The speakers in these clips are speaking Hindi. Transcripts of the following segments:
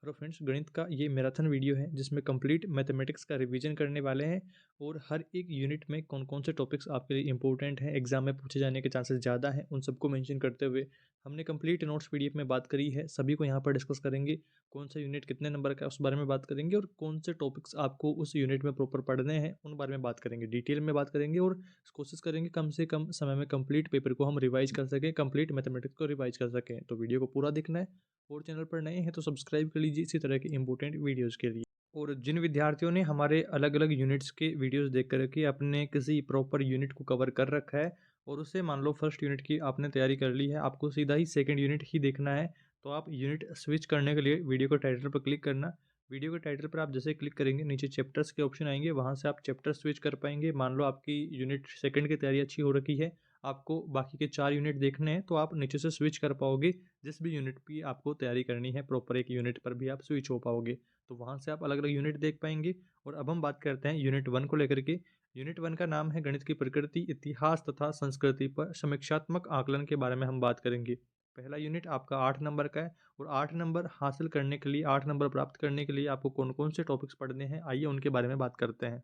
हेलो फ्रेंड्स, गणित का ये मैराथन वीडियो है जिसमें कंप्लीट मैथमेटिक्स का रिवीजन करने वाले हैं और हर एक यूनिट में कौन कौन से टॉपिक्स आपके लिए इंपॉर्टेंट हैं, एग्जाम में पूछे जाने के चांसेस ज़्यादा हैं, उन सबको मेंशन करते हुए हमने कंप्लीट नोट्स पीडीएफ में बात करी है। सभी को यहाँ पर डिस्कस करेंगे। कौन सा यूनिट कितने नंबर का है उस बारे में बात करेंगे और कौन से टॉपिक्स आपको उस यूनिट में प्रॉपर पढ़ने हैं उन बारे में बात करेंगे, डिटेल में बात करेंगे और कोशिश करेंगे कम से कम समय में कंप्लीट पेपर को हम रिवाइज कर सकें, कंप्लीट मैथमेटिक्स को रिवाइज कर सकें। तो वीडियो को पूरा देखना है और चैनल पर नए हैं तो सब्सक्राइब कर लीजिए इसी तरह के इंपॉर्टेंट वीडियोस के लिए। और जिन विद्यार्थियों ने हमारे अलग अलग यूनिट्स के वीडियोस देख कर के अपने किसी प्रॉपर यूनिट को कवर कर रखा है और उससे मान लो फर्स्ट यूनिट की आपने तैयारी कर ली है, आपको सीधा ही सेकंड यूनिट ही देखना है, तो आप यूनिट स्विच करने के लिए वीडियो के टाइटल पर क्लिक करना। वीडियो के टाइटल पर आप जैसे क्लिक करेंगे नीचे चैप्टर्स के ऑप्शन आएंगे, वहाँ से आप चैप्टर स्विच कर पाएंगे। मान लो आपकी यूनिट सेकंड की तैयारी अच्छी हो रखी है, आपको बाकी के 4 यूनिट देखने हैं, तो आप नीचे से स्विच कर पाओगे। जिस भी यूनिट की आपको तैयारी करनी है प्रॉपर एक यूनिट पर भी आप स्विच हो पाओगे, तो वहाँ से आप अलग अलग यूनिट देख पाएंगे। और अब हम बात करते हैं यूनिट 1 को लेकर के। यूनिट 1 का नाम है गणित की प्रकृति, इतिहास तथा संस्कृति पर समीक्षात्मक आकलन के बारे में हम बात करेंगे। पहला यूनिट आपका 8 नंबर का है और 8 नंबर हासिल करने के लिए, 8 नंबर प्राप्त करने के लिए आपको कौन कौन से टॉपिक्स पढ़ने हैं, आइए उनके बारे में बात करते हैं।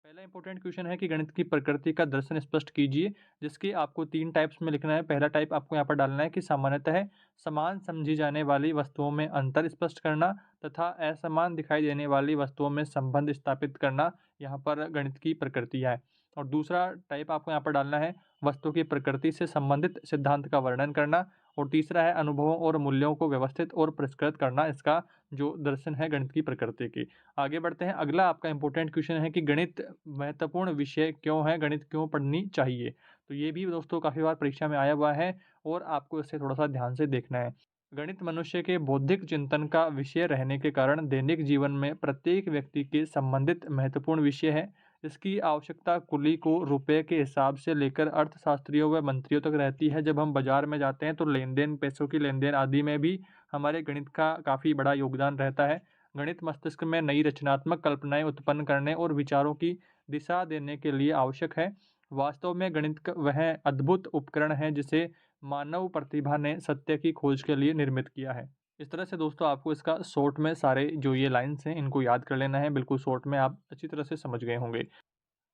पहला इंपॉर्टेंट क्वेश्चन है कि गणित की प्रकृति का दर्शन स्पष्ट कीजिए, जिसकी आपको 3 टाइप्स में लिखना है। पहला टाइप आपको यहाँ पर डालना है कि सामान्यतः समान समझी जाने वाली वस्तुओं में अंतर स्पष्ट करना तथा असमान दिखाई देने वाली वस्तुओं में संबंध स्थापित करना यहाँ पर गणित की प्रकृति है। और दूसरा टाइप आपको यहाँ पर डालना है वस्तु की प्रकृति से संबंधित सिद्धांत का वर्णन करना। और तीसरा है अनुभवों और मूल्यों को व्यवस्थित और परिष्कृत करना, इसका जो दर्शन है गणित की प्रकृति की। आगे बढ़ते हैं। अगला आपका इंपॉर्टेंट क्वेश्चन है कि गणित महत्वपूर्ण विषय क्यों है, गणित क्यों पढ़नी चाहिए। तो ये भी दोस्तों काफ़ी बार परीक्षा में आया हुआ है और आपको इसे थोड़ा सा ध्यान से देखना है। गणित मनुष्य के बौद्धिक चिंतन का विषय रहने के कारण दैनिक जीवन में प्रत्येक व्यक्ति के संबंधित महत्वपूर्ण विषय है। इसकी आवश्यकता कुली को रुपए के हिसाब से लेकर अर्थशास्त्रियों व मंत्रियों तक रहती है। जब हम बाजार में जाते हैं तो लेन देन, पैसों की लेन देन आदि में भी हमारे गणित का काफ़ी बड़ा योगदान रहता है। गणित मस्तिष्क में नई रचनात्मक कल्पनाएं उत्पन्न करने और विचारों की दिशा देने के लिए आवश्यक है। वास्तव में गणित का वह अद्भुत उपकरण है जिसे मानव प्रतिभा ने सत्य की खोज के लिए निर्मित किया है। इस तरह से दोस्तों आपको इसका शॉर्ट में सारे जो ये लाइन्स हैं इनको याद कर लेना है। बिल्कुल शॉर्ट में आप अच्छी तरह से समझ गए होंगे।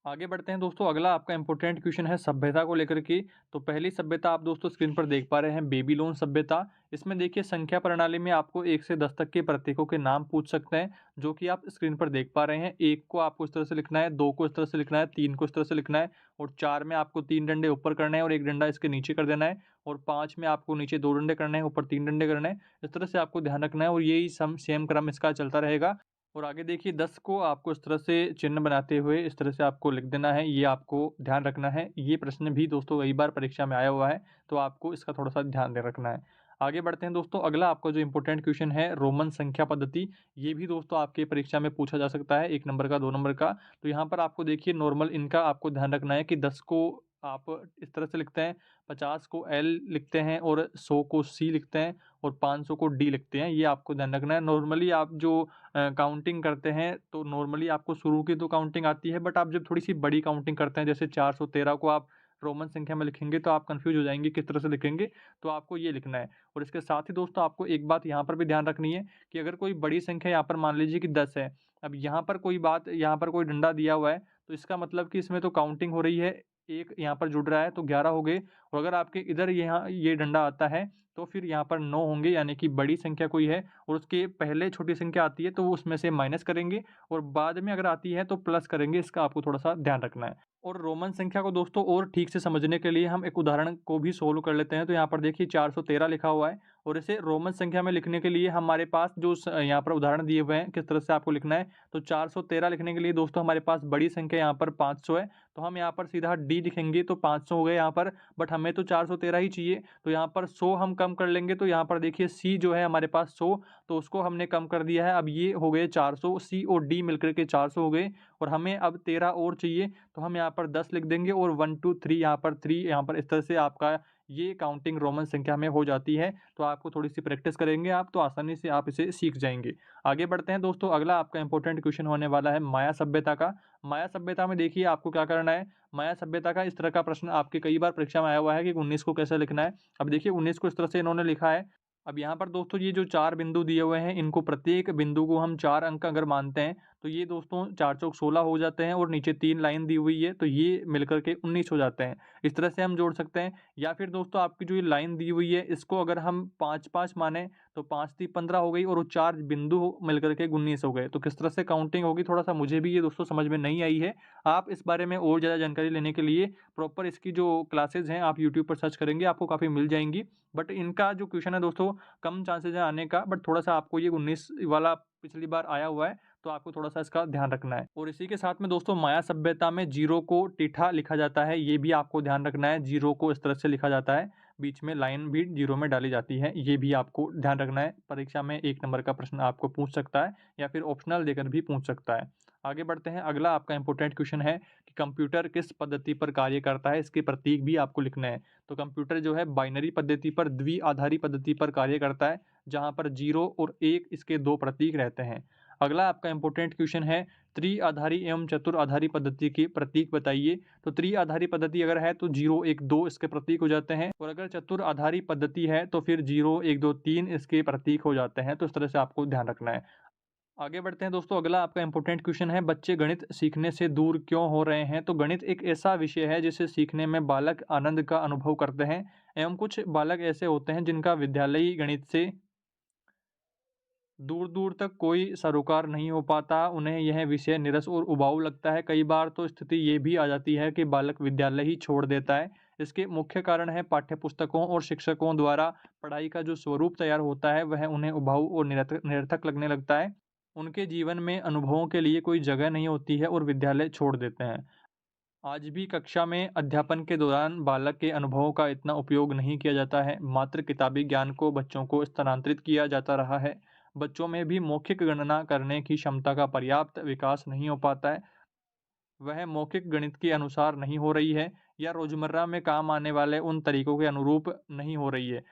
आगे बढ़ते हैं दोस्तों। अगला आपका इंपॉर्टेंट क्वेश्चन है सभ्यता को लेकर के। तो पहली सभ्यता आप दोस्तों स्क्रीन पर देख पा रहे हैं, बेबीलोन सभ्यता। इसमें देखिए संख्या प्रणाली में आपको 1 से 10 तक के प्रतीकों के नाम पूछ सकते हैं, जो कि आप स्क्रीन पर देख पा रहे हैं। 1 को आपको इस तरह से लिखना है, 2 को इस तरह से लिखना है, 3 को इस तरह से लिखना है और 4 में आपको 3 डंडे ऊपर करना है और 1 डंडा इसके नीचे कर देना है और 5 में आपको नीचे 2 डंडे करने हैं, ऊपर 3 डंडे करने हैं। इस तरह से आपको ध्यान रखना है और यही सेम क्रम इसका चलता रहेगा। और आगे देखिए 10 को आपको इस तरह से चिन्ह बनाते हुए इस तरह से आपको लिख देना है, ये आपको ध्यान रखना है। ये प्रश्न भी दोस्तों कई बार परीक्षा में आया हुआ है, तो आपको इसका थोड़ा-सा ध्यान दे रखना है। आगे बढ़ते हैं दोस्तों। अगला आपका जो इम्पोर्टेंट क्वेश्चन है रोमन संख्या पद्धति। ये भी दोस्तों आपके परीक्षा में पूछा जा सकता है, 1 नंबर का, 2 नंबर का। तो यहाँ पर आपको देखिए नॉर्मल इनका आपको ध्यान रखना है कि 10 को आप इस तरह से लिखते हैं, 50 को एल लिखते हैं और 100 को सी लिखते हैं और 500 को डी लिखते हैं। ये आपको ध्यान रखना है। नॉर्मली आप जो काउंटिंग करते हैं तो नॉर्मली आपको शुरू की तो काउंटिंग आती है, बट आप जब थोड़ी सी बड़ी काउंटिंग करते हैं जैसे 413 को आप रोमन संख्या में लिखेंगे तो आप कंफ्यूज हो जाएंगे किस तरह से लिखेंगे, तो आपको ये लिखना है। और इसके साथ ही दोस्तों आपको एक बात यहाँ पर भी ध्यान रखनी है कि अगर कोई बड़ी संख्या यहाँ पर मान लीजिए कि 10 है, अब यहाँ पर कोई बात, यहाँ पर कोई डंडा दिया हुआ है तो इसका मतलब कि इसमें तो काउंटिंग हो रही है, एक यहाँ पर जुड़ रहा है तो 11 हो गए। और अगर आपके इधर यहाँ ये डंडा आता है तो फिर यहाँ पर 9 होंगे, यानी कि बड़ी संख्या कोई है और उसके पहले छोटी संख्या आती है तो वो उसमें से माइनस करेंगे और बाद में अगर आती है तो प्लस करेंगे। इसका आपको थोड़ा-सा ध्यान रखना है। और रोमन संख्या को दोस्तों और ठीक से समझने के लिए हम एक उदाहरण को भी सोल्व कर लेते हैं। तो यहाँ पर देखिए 413 लिखा हुआ है और इसे रोमन संख्या में लिखने के लिए हमारे पास जो यहाँ पर उदाहरण दिए हुए हैं किस तरह से आपको लिखना है। तो 413 लिखने के लिए दोस्तों हमारे पास बड़ी संख्या यहाँ पर 500 है, तो हम यहाँ पर सीधा डी लिखेंगे तो 500 हो गए यहाँ पर, बट हमें तो 413 ही चाहिए। तो यहाँ पर 100 हम कम कर लेंगे तो यहाँ पर देखिए सी जो है हमारे पास 100, तो उसको हमने कम कर दिया है। अब ये हो गए 400, सी और डी मिलकर के 400 हो गए और हमें अब 13 और चाहिए, तो हम यहाँ पर 10 लिख देंगे और 1 2 3 यहाँ पर 3, यहाँ पर इस तरह से आपका ये काउंटिंग रोमन संख्या में हो जाती है। तो आपको थोड़ी सी प्रैक्टिस करेंगे आप तो आसानी से आप इसे सीख जाएंगे। आगे बढ़ते हैं दोस्तों। अगला आपका इंपॉर्टेंट क्वेश्चन होने वाला है माया सभ्यता का। माया सभ्यता में देखिए आपको क्या करना है। माया सभ्यता का इस तरह का प्रश्न आपके कई बार परीक्षा में आया हुआ है कि 19 को कैसे लिखना है। अब देखिए 19 को इस तरह से इन्होंने लिखा है अब यहाँ पर दोस्तों ये जो 4 बिंदु दिए हुए हैं, इनको प्रत्येक बिंदु को हम 4 अंक अगर मानते हैं, तो ये दोस्तों 4 चौक 16 हो जाते हैं और नीचे 3 लाइन दी हुई है, तो ये मिलकर के 19 हो जाते हैं। इस तरह से हम जोड़ सकते हैं या फिर दोस्तों आपकी जो ये लाइन दी हुई है, इसको अगर हम 5-5 माने, तो 5 ती 15 हो गई और वो 4 बिंदु मिलकर के 19 हो गए। तो किस तरह से काउंटिंग होगी, थोड़ा-सा मुझे भी ये दोस्तों समझ में नहीं आई है। आप इस बारे में और ज़्यादा जानकारी लेने के लिए प्रॉपर इसकी जो क्लासेज़ हैं, आप यूट्यूब पर सर्च करेंगे, आपको काफ़ी मिल जाएँगी। बट इनका जो क्वेश्चन है दोस्तों, कम चांसेस है आने का, बट थोड़ा-सा आपको ये 19 वाला पिछली बार आया हुआ है, तो आपको थोड़ा-सा इसका ध्यान रखना है। और इसी के साथ में दोस्तों माया सभ्यता में जीरो को टीठा लिखा जाता है, ये भी आपको ध्यान रखना है। जीरो को इस तरह से लिखा जाता है, बीच में लाइन भी जीरो में डाली जाती है, ये भी आपको ध्यान रखना है। परीक्षा में 1 नंबर का प्रश्न आपको पूछ सकता है या फिर ऑप्शनल देकर भी पूछ सकता है। आगे बढ़ते हैं, अगला आपका इम्पोर्टेंट क्वेश्चन है कि कंप्यूटर किस पद्धति पर कार्य करता है, इसके प्रतीक भी आपको लिखना है। तो कंप्यूटर जो है बाइनरी पद्धति पर, द्विआधारी पद्धति पर कार्य करता है, जहाँ पर 0 और 1 इसके 2 प्रतीक रहते हैं। अगला आपका इम्पोर्टेंट क्वेश्चन है, त्रिआधारी एवं चतुराधारी पद्धति के प्रतीक बताइए। तो त्रिआधारी पद्धति अगर है तो 0, 1, 2 इसके प्रतीक हो जाते हैं और अगर चतुराधारी पद्धति है तो फिर 0, 1, 2, 3 इसके प्रतीक हो जाते हैं। तो इस तरह से आपको ध्यान रखना है। आगे बढ़ते हैं दोस्तों, अगला आपका इम्पोर्टेंट क्वेश्चन है, बच्चे गणित सीखने से दूर क्यों हो रहे हैं? तो गणित एक ऐसा विषय है जिसे सीखने में बालक आनंद का अनुभव करते हैं एवं कुछ बालक ऐसे होते हैं जिनका विद्यालयी गणित से दूर-दूर तक कोई सरोकार नहीं हो पाता, उन्हें यह विषय नीरस और उबाऊ लगता है। कई बार तो स्थिति ये भी आ जाती है कि बालक विद्यालय ही छोड़ देता है। इसके मुख्य कारण है पाठ्यपुस्तकों और शिक्षकों द्वारा पढ़ाई का जो स्वरूप तैयार होता है, वह उन्हें उबाऊ और निरर्थक लगने लगता है। उनके जीवन में अनुभवों के लिए कोई जगह नहीं होती है और विद्यालय छोड़ देते हैं। आज भी कक्षा में अध्यापन के दौरान बालक के अनुभवों का इतना उपयोग नहीं किया जाता है, मात्र किताबी ज्ञान को बच्चों को स्थानांतरित किया जाता रहा है। बच्चों में भी मौखिक गणना करने की क्षमता का पर्याप्त विकास नहीं हो पाता है, वह मौखिक गणित के अनुसार नहीं हो रही है या रोजमर्रा में काम आने वाले उन तरीकों के अनुरूप नहीं हो रही है,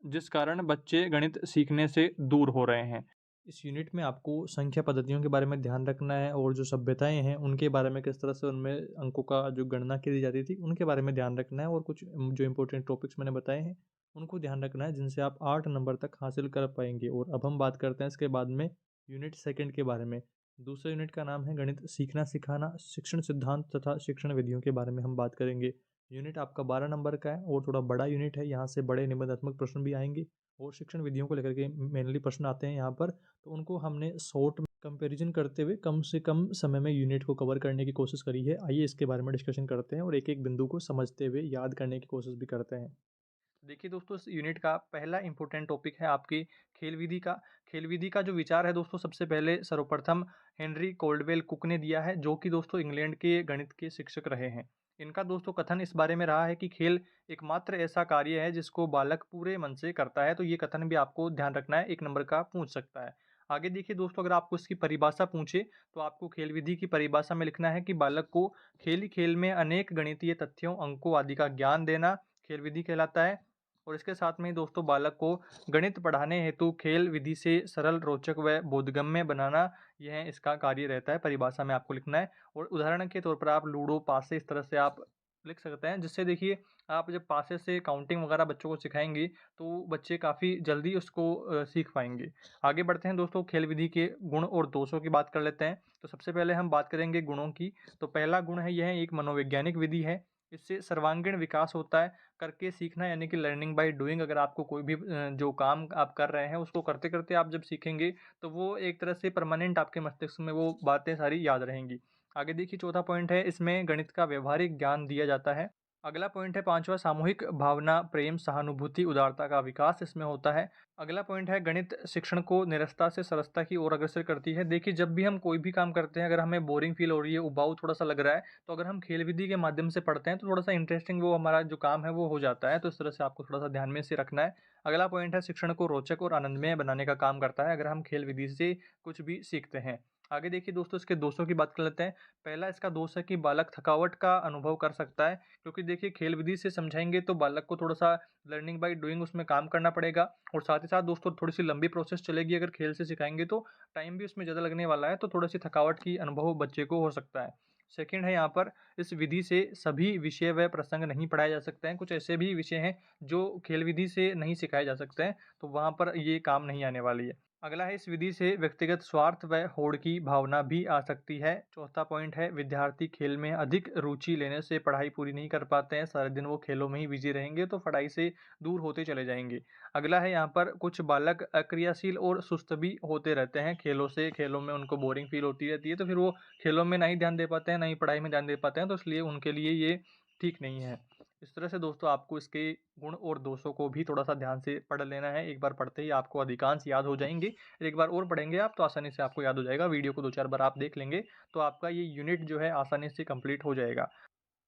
जिस कारण बच्चे गणित सीखने से दूर हो रहे हैं। इस यूनिट में आपको संख्या पद्धतियों के बारे में ध्यान रखना है और जो सभ्यताएं हैं उनके बारे में, किस तरह से उनमें अंकों का जो गणना की जाती थी उनके बारे में ध्यान रखना है और कुछ जो इंपॉर्टेंट टॉपिक्स मैंने बताए हैं उनको ध्यान रखना है, जिनसे आप 8 नंबर तक हासिल कर पाएंगे। और अब हम बात करते हैं इसके बाद में यूनिट सेकंड के बारे में। दूसरे यूनिट का नाम है गणित सीखना सिखाना, शिक्षण सिद्धांत तथा शिक्षण विधियों के बारे में हम बात करेंगे। यूनिट आपका 12 नंबर का है और थोड़ा बड़ा यूनिट है, यहाँ से बड़े निबंधात्मक प्रश्न भी आएंगे और शिक्षण विधियों को लेकर के मेनली प्रश्न आते हैं यहाँ पर। तो उनको हमने शॉर्ट कंपैरिजन करते हुए कम से कम समय में यूनिट को कवर करने की कोशिश करी है। आइए इसके बारे में डिस्कशन करते हैं और एक एक बिंदु को समझते हुए याद करने की कोशिश भी करते हैं। देखिए दोस्तों, इस यूनिट का पहला इंपॉर्टेंट टॉपिक है आपकी खेल विधि का। खेल विधि का जो विचार है दोस्तों, सबसे पहले सर्वप्रथम हेनरी कोल्डवेल कुक ने दिया है, जो कि दोस्तों इंग्लैंड के गणित के शिक्षक रहे हैं। इनका दोस्तों कथन इस बारे में रहा है कि खेल एकमात्र ऐसा कार्य है जिसको बालक पूरे मन से करता है। तो ये कथन भी आपको ध्यान रखना है, 1 नंबर का पूछ सकता है। आगे देखिए दोस्तों, अगर आपको इसकी परिभाषा पूछे तो आपको खेल विधि की परिभाषा में लिखना है कि बालक को खेल ही खेल में अनेक गणितीय तथ्यों, अंकों आदि का ज्ञान देना खेल विधि कहलाता है। और इसके साथ में ही दोस्तों बालक को गणित पढ़ाने हेतु खेल विधि से सरल, रोचक व बोधगम्य बनाना, यह इसका कार्य रहता है। परिभाषा में आपको लिखना है और उदाहरण के तौर पर आप लूडो, पासे इस तरह से आप लिख सकते हैं, जिससे देखिए आप जब पासे से काउंटिंग वगैरह बच्चों को सिखाएंगे तो बच्चे काफ़ी जल्दी उसको सीख पाएंगे। आगे बढ़ते हैं दोस्तों, खेल विधि के गुण और दोषों की बात कर लेते हैं। तो सबसे पहले हम बात करेंगे गुणों की। तो पहला गुण है, यह एक मनोवैज्ञानिक विधि है। इससे सर्वांगीण विकास होता है। करके सीखना यानी कि लर्निंग बाय डूइंग। अगर आपको कोई भी जो काम आप कर रहे हैं उसको करते करते आप जब सीखेंगे तो वो एक तरह से परमानेंट आपके मस्तिष्क में वो बातें सारी याद रहेंगी। आगे देखिए, चौथा पॉइंट है, इसमें गणित का व्यवहारिक ज्ञान दिया जाता है। अगला पॉइंट है पांचवा, सामूहिक भावना, प्रेम, सहानुभूति, उदारता का विकास इसमें होता है। अगला पॉइंट है, गणित शिक्षण को निरस्ता से सरसता की ओर अग्रसर करती है। देखिए, जब भी हम कोई भी काम करते हैं, अगर हमें बोरिंग फील हो रही है, उबाऊ थोड़ा सा लग रहा है, तो अगर हम खेल विधि के माध्यम से पढ़ते हैं तो थोड़ा सा इंटरेस्टिंग वो हमारा जो काम है वो हो जाता है। तो इस तरह से आपको थोड़ा सा ध्यान में से रखना है। अगला पॉइंट है, शिक्षण को रोचक और आनंदमय बनाने का काम करता है अगर हम खेल विधि से कुछ भी सीखते हैं। आगे देखिए दोस्तों, इसके दोषों की बात कर लेते हैं। पहला इसका दोष है कि बालक थकावट का अनुभव कर सकता है, क्योंकि देखिए खेल विधि से समझाएंगे तो बालक को थोड़ा सा लर्निंग बाय डूइंग उसमें काम करना पड़ेगा और साथ ही साथ दोस्तों थोड़ी सी लंबी प्रोसेस चलेगी। अगर खेल से सिखाएंगे तो टाइम भी उसमें ज़्यादा लगने वाला है, तो थोड़ी सी थकावट की अनुभव बच्चे को हो सकता है। सेकंड है यहाँ पर इस विधि से सभी विषय व प्रसंग नहीं पढ़ाए जा सकते हैं। कुछ ऐसे भी विषय हैं जो खेल विधि से नहीं सिखाए जा सकते हैं, तो वहाँ पर ये काम नहीं आने वाली है। अगला है इस विधि से व्यक्तिगत स्वार्थ व होड़ की भावना भी आ सकती है। चौथा पॉइंट है विद्यार्थी खेल में अधिक रुचि लेने से पढ़ाई पूरी नहीं कर पाते हैं। सारे दिन वो खेलों में ही बिजी रहेंगे तो पढ़ाई से दूर होते चले जाएंगे। अगला है यहाँ पर कुछ बालक अक्रियाशील और सुस्त भी होते रहते हैं। खेलों में उनको बोरिंग फील होती रहती है, तो फिर वो खेलों में नहीं ध्यान दे पाते हैं, ना ही पढ़ाई में ध्यान दे पाते हैं, तो इसलिए उनके लिए ये ठीक नहीं है। इस तरह से दोस्तों आपको इसके गुण और दोषों को भी थोड़ा-सा ध्यान से पढ़ लेना है। एक बार पढ़ते ही आपको अधिकांश याद हो जाएँगे। एक बार और पढ़ेंगे आप तो आसानी से आपको याद हो जाएगा। वीडियो को 2-4 बार आप देख लेंगे तो आपका ये यूनिट जो है आसानी से कंप्लीट हो जाएगा।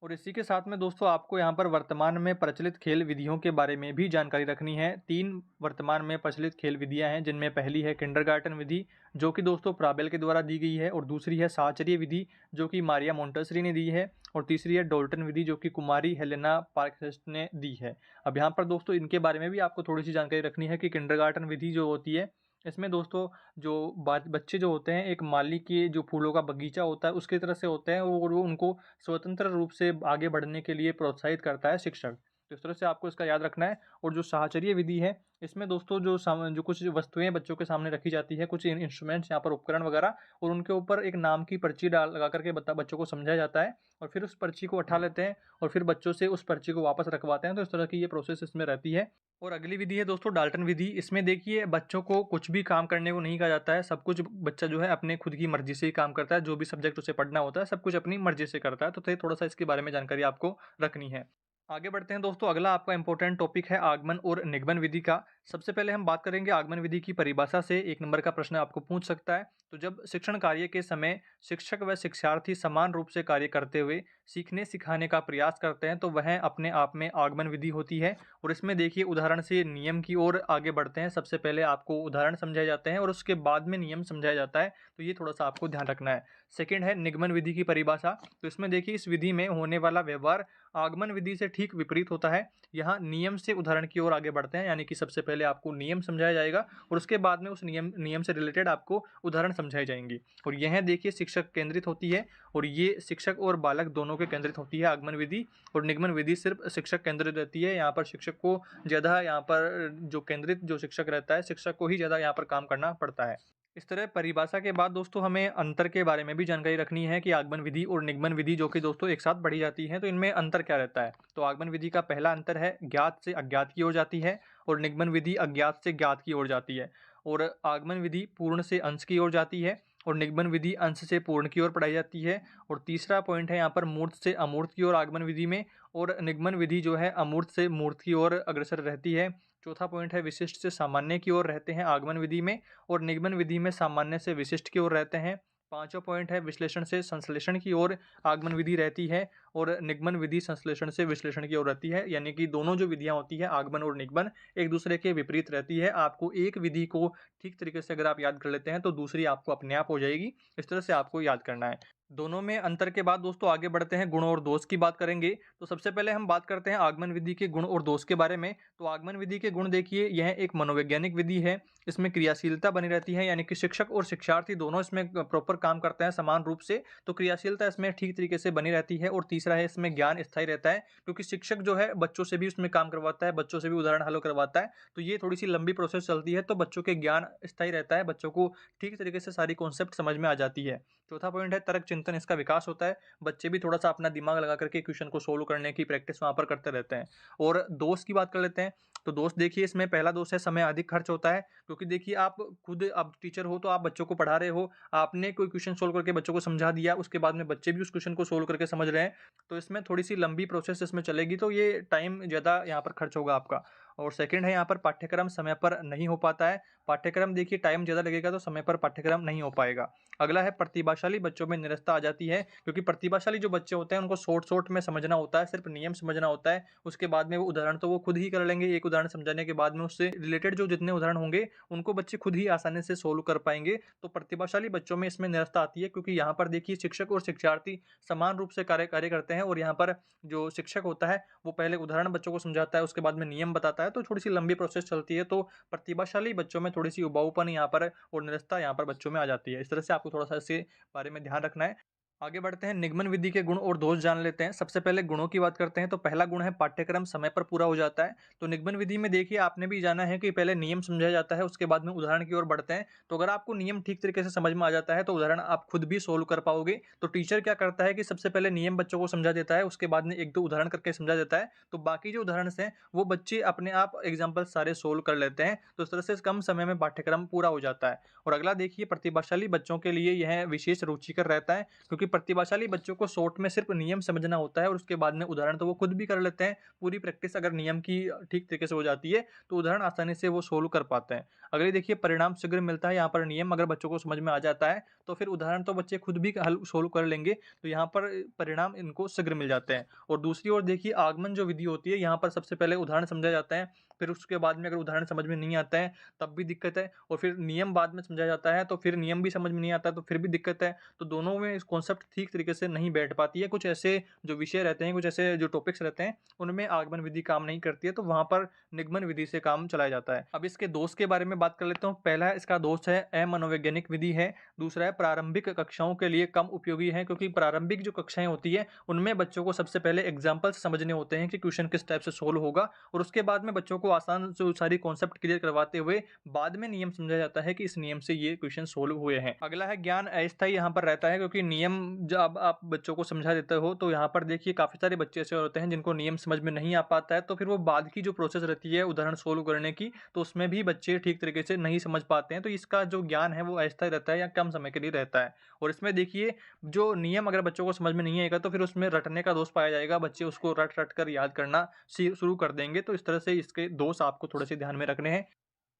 और इसी के साथ में दोस्तों आपको यहाँ पर वर्तमान में प्रचलित खेल विधियों के बारे में भी जानकारी रखनी है। 3 वर्तमान में प्रचलित खेल विधियाँ हैं, जिनमें पहली है किंडरगार्टन विधि, जो कि दोस्तों प्राबेल के द्वारा दी गई है, और दूसरी है साहचर्य विधि, जो कि मारिया मोंटेसरी ने दी है, और तीसरी है डोल्टन विधि, जो कि कुमारी हेलेना पार्कहेस्ट ने दी है। अब यहाँ पर दोस्तों इनके बारे में भी आपको थोड़ी-सी जानकारी रखनी है कि किंडरगार्टन विधि जो होती है, इसमें दोस्तों जो बच्चे जो होते हैं, एक माली के जो फूलों का बगीचा होता है उसकी तरह से होते हैं, और वो उनको स्वतंत्र रूप से आगे बढ़ने के लिए प्रोत्साहित करता है शिक्षक। तो इस तरह से आपको इसका याद रखना है। और जो साहचर्य विधि है, इसमें दोस्तों जो कुछ वस्तुएं बच्चों के सामने रखी जाती है, कुछ इंस्ट्रूमेंट्स यहाँ पर उपकरण वगैरह, और उनके ऊपर एक नाम की पर्ची डाल लगा करके बच्चों को समझाया जाता है, और फिर उस पर्ची को उठा लेते हैं और फिर बच्चों से उस पर्ची को वापस रखवाते हैं। तो इस तरह की ये प्रोसेस इसमें रहती है। और अगली विधि है दोस्तों डाल्टन विधि। इसमें देखिए बच्चों को कुछ भी काम करने को नहीं कहा जाता है। सब कुछ बच्चा जो है अपने खुद की मर्जी से ही काम करता है। जो भी सब्जेक्ट उसे पढ़ना होता है सब कुछ अपनी मर्जी से करता है। तो थोड़ा सा इसके बारे में जानकारी आपको रखनी है। आगे बढ़ते हैं दोस्तों। अगला आपका इंपॉर्टेंट टॉपिक है आगमन और निगमन विधि का। सबसे पहले हम बात करेंगे आगमन विधि की परिभाषा से। 1 नंबर का प्रश्न आपको पूछ सकता है। तो जब शिक्षण कार्य के समय शिक्षक व शिक्षार्थी समान रूप से कार्य करते हुए सीखने सिखाने का प्रयास करते हैं तो वह अपने आप में आगमन विधि होती है। और इसमें देखिए उदाहरण से नियम की ओर आगे बढ़ते हैं। सबसे पहले आपको उदाहरण समझाए जाते हैं और उसके बाद में नियम समझाया जाता है, तो ये थोड़ा सा आपको ध्यान रखना है। सेकंड है निगमन विधि की परिभाषा। तो इसमें देखिए इस विधि में होने वाला व्यवहार आगमन विधि से ठीक विपरीत होता है। यहाँ नियम से उदाहरण की ओर आगे बढ़ते हैं, यानी कि सबसे पहले आपको नियम समझाया जाएगा और उसके बाद में उस नियम से रिलेटेड आपको उदाहरण समझाए जाएंगे। और यह देखिए शिक्षक केंद्रित होती है, और ये शिक्षक और बालक दोनों के केंद्रित होती है आगमन विधि। और निगमन विधि सिर्फ शिक्षक केंद्रित रहती है। यहाँ पर शिक्षक को ज़्यादा यहाँ पर जो केंद्रित जो शिक्षक रहता है, शिक्षक को ही ज़्यादा यहाँ पर काम करना पड़ता है। इस तरह परिभाषा के बाद दोस्तों हमें अंतर के बारे में भी जानकारी रखनी है कि आगमन विधि और निगमन विधि जो कि दोस्तों एक साथ पढ़ी जाती हैं, तो इनमें अंतर क्या रहता है। तो आगमन विधि का पहला अंतर है ज्ञात से अज्ञात की ओर जाती है, और निगमन विधि अज्ञात से ज्ञात की ओर जाती है। और आगमन विधि पूर्ण से अंश की ओर जाती है, और निगमन विधि अंश से पूर्ण की ओर पढ़ाई जाती है। और तीसरा पॉइंट है यहाँ पर मूर्त से अमूर्त की ओर आगमन विधि में, और निगमन विधि जो है अमूर्त से मूर्त की ओर अग्रसर रहती है। चौथा पॉइंट है विशिष्ट से सामान्य की ओर रहते हैं आगमन विधि में, और निगमन विधि में सामान्य से विशिष्ट की ओर रहते हैं। पांचवा पॉइंट है विश्लेषण से संश्लेषण की ओर आगमन विधि रहती है, और निगमन विधि संश्लेषण से विश्लेषण की ओर रहती है। यानी कि दोनों जो विधियां होती है आगमन और निगमन एक दूसरे के विपरीत रहती है। आपको एक विधि को ठीक तरीके से अगर आप याद कर लेते हैं तो दूसरी आपको अपने आप हो जाएगी। इस तरह से आपको याद करना है। दोनों में अंतर के बाद दोस्तों आगे बढ़ते हैं गुण और दोष की बात करेंगे। तो सबसे पहले हम बात करते हैं आगमन विधि के गुण और दोष के बारे में। तो आगमन विधि के गुण देखिए, यह एक मनोवैज्ञानिक विधि है। इसमें क्रियाशीलता बनी रहती है, यानी कि शिक्षक और शिक्षार्थी दोनों इसमें प्रॉपर काम करते हैं समान रूप से, तो क्रियाशीलता इसमें ठीक तरीके से बनी रहती है। और तीसरा है इसमें ज्ञान स्थायी रहता है, क्योंकि शिक्षक जो है बच्चों से भी उसमें काम करवाता है, बच्चों से भी उदाहरण हल करवाता है। तो ये थोड़ी सी लंबी प्रोसेस चलती है, तो बच्चों के ज्ञान स्थायी रहता है, बच्चों को ठीक तरीके से सारी कॉन्सेप्ट समझ में आ जाती है। चौथा पॉइंट है तर्क चिंतन, इसका विकास होता है। बच्चे भी थोड़ा सा अपना दिमाग लगा करके क्वेश्चन को सोल्व करने की प्रैक्टिस वहाँ पर करते रहते हैं। और दोष की बात कर लेते हैं। तो दोष देखिए, इसमें पहला दोष है समय अधिक खर्च होता है, क्योंकि देखिए आप खुद अब टीचर हो तो आप बच्चों को पढ़ा रहे हो, आपने कोई क्वेश्चन सोल्व करके बच्चों को समझा दिया, उसके बाद में बच्चे भी उस क्वेश्चन को सोल्व करके समझ रहे हैं, तो इसमें थोड़ी सी लंबी प्रोसेस इसमें चलेगी, तो ये टाइम ज़्यादा यहाँ पर खर्च होगा आपका। और सेकंड है यहाँ पर पाठ्यक्रम समय पर नहीं हो पाता है। पाठ्यक्रम देखिए टाइम ज़्यादा लगेगा तो समय पर पाठ्यक्रम नहीं हो पाएगा। अगला है प्रतिभाशाली बच्चों में निरस्ता आ जाती है, क्योंकि प्रतिभाशाली जो बच्चे होते हैं उनको शॉर्ट में समझना होता है, सिर्फ नियम समझना होता है। उसके बाद में वो उदाहरण तो वो खुद ही कर लेंगे। एक उदाहरण समझाने के बाद में उससे रिलेटेड जो जितने उदाहरण होंगे उनको बच्चे खुद ही आसानी से सोल्व कर पाएंगे। तो प्रतिभाशाली बच्चों में इसमें निरस्ता आती है, क्योंकि यहाँ पर देखिए शिक्षक और शिक्षार्थी समान रूप से कार्य करते हैं, और यहाँ पर जो शिक्षक होता है वो पहले उदाहरण बच्चों को समझाता है, उसके बाद में नियम बताता है, तो थोड़ी सी लंबी प्रोसेस चलती है। तो प्रतिभाशाली बच्चों में थोड़ी सी उबाऊपन यहाँ पर और निरस्ता यहाँ पर बच्चों में आ जाती है। इस तरह से आपको थोड़ा सा इसके बारे में ध्यान रखना है। आगे बढ़ते हैं, निगमन विधि के गुण और दोष जान लेते हैं। सबसे पहले गुणों की बात करते हैं तो पहला गुण है पाठ्यक्रम समय पर पूरा हो जाता है। तो निगमन विधि में देखिए आपने भी जाना है कि पहले नियम समझाया जाता है, उसके बाद में उदाहरण की ओर बढ़ते हैं। तो अगर आपको नियम ठीक तरीके से समझ में आ जाता है तो उदाहरण आप खुद भी सोल्व कर पाओगे। तो टीचर क्या करता है कि सबसे पहले नियम बच्चों को समझा देता है, उसके बाद में 1-2 उदाहरण करके समझा देता है। तो बाकी जो उदाहरण हैं वो बच्चे अपने आप एग्जाम्पल सारे सोल्व कर लेते हैं। तो इस तरह से कम समय में पाठ्यक्रम पूरा हो जाता है। और अगला देखिए, प्रतिभाशाली बच्चों के लिए यह विशेष रुचिकर रहता है, क्योंकि प्रतिभाशाली बच्चों को शॉर्ट में सिर्फ नियम समझना होता है और उसके बाद में उदाहरण तो वो खुद भी कर लेते हैं। पूरी प्रैक्टिस अगर नियम की ठीक तरीके से हो जाती है तो उदाहरण आसानी से वो सोल्व कर पाते हैं। अगले देखिए, परिणाम शीघ्र मिलता है। यहाँ पर नियम अगर बच्चों को समझ में आ जाता है तो फिर उदाहरण तो बच्चे खुद भी हल सोल्व कर लेंगे। तो यहाँ पर परिणाम इनको शीघ्र मिल जाते हैं। और दूसरी ओर देखिए, आगमन जो विधि होती है, यहाँ पर सबसे पहले उदाहरण समझा जाता है, फिर उसके बाद में अगर उदाहरण समझ में नहीं आता है तब भी दिक्कत है, और फिर नियम बाद में समझा जाता है तो फिर नियम भी समझ में नहीं आता तो फिर भी दिक्कत है। तो दोनों में इस कॉन्सेप्ट ठीक तरीके से नहीं बैठ पाती है। कुछ ऐसे जो विषय रहते हैं, कुछ ऐसे जो टॉपिक्स रहते हैं, उनमें आगमन विधि काम नहीं करती है, तो वहां पर निगमन विधि से काम चलाया जाता है। अब इसके दोष के बारे में बात कर लेता हूँ। पहला इसका दोष है अमनोवैज्ञानिक विधि है। दूसरा है प्रारंभिक कक्षाओं के लिए कम उपयोगी है, क्योंकि प्रारंभिक जो कक्षाएं होती है उनमें बच्चों को सबसे पहले एग्जाम्पल्स समझने होते हैं कि क्वेश्चन किस टाइप से सोल्व होगा, और उसके बाद में बच्चों को आसान जो सारी कॉन्सेप्ट क्लियर करवाते हुए बाद में नियम समझा जाता है कि इस नियम से ये क्वेश्चन सोल्व हुए हैं। अगला है ज्ञान अस्थायी यहाँ पर रहता है, क्योंकि नियम जब आप बच्चों को समझा देते हो तो यहाँ पर देखिए काफी सारे बच्चे ऐसे होते हैं जिनको नियम समझ में नहीं आ पाता है, तो फिर वो बाद की जो प्रोसेस रहती है उदाहरण सोल्व करने की, तो उसमें भी बच्चे ठीक तरीके से नहीं समझ पाते हैं। तो इसका जो ज्ञान है वो अस्थायी रहता है या कम समय के लिए रहता है। और इसमें देखिए, जो नियम अगर बच्चों को समझ में नहीं आएगा तो फिर उसमें रटने का दोष पाया जाएगा, बच्चे उसको रट रट कर याद करना शुरू कर देंगे। तो इस तरह से इसके दोष आपको थोड़े से ध्यान में रखने हैं।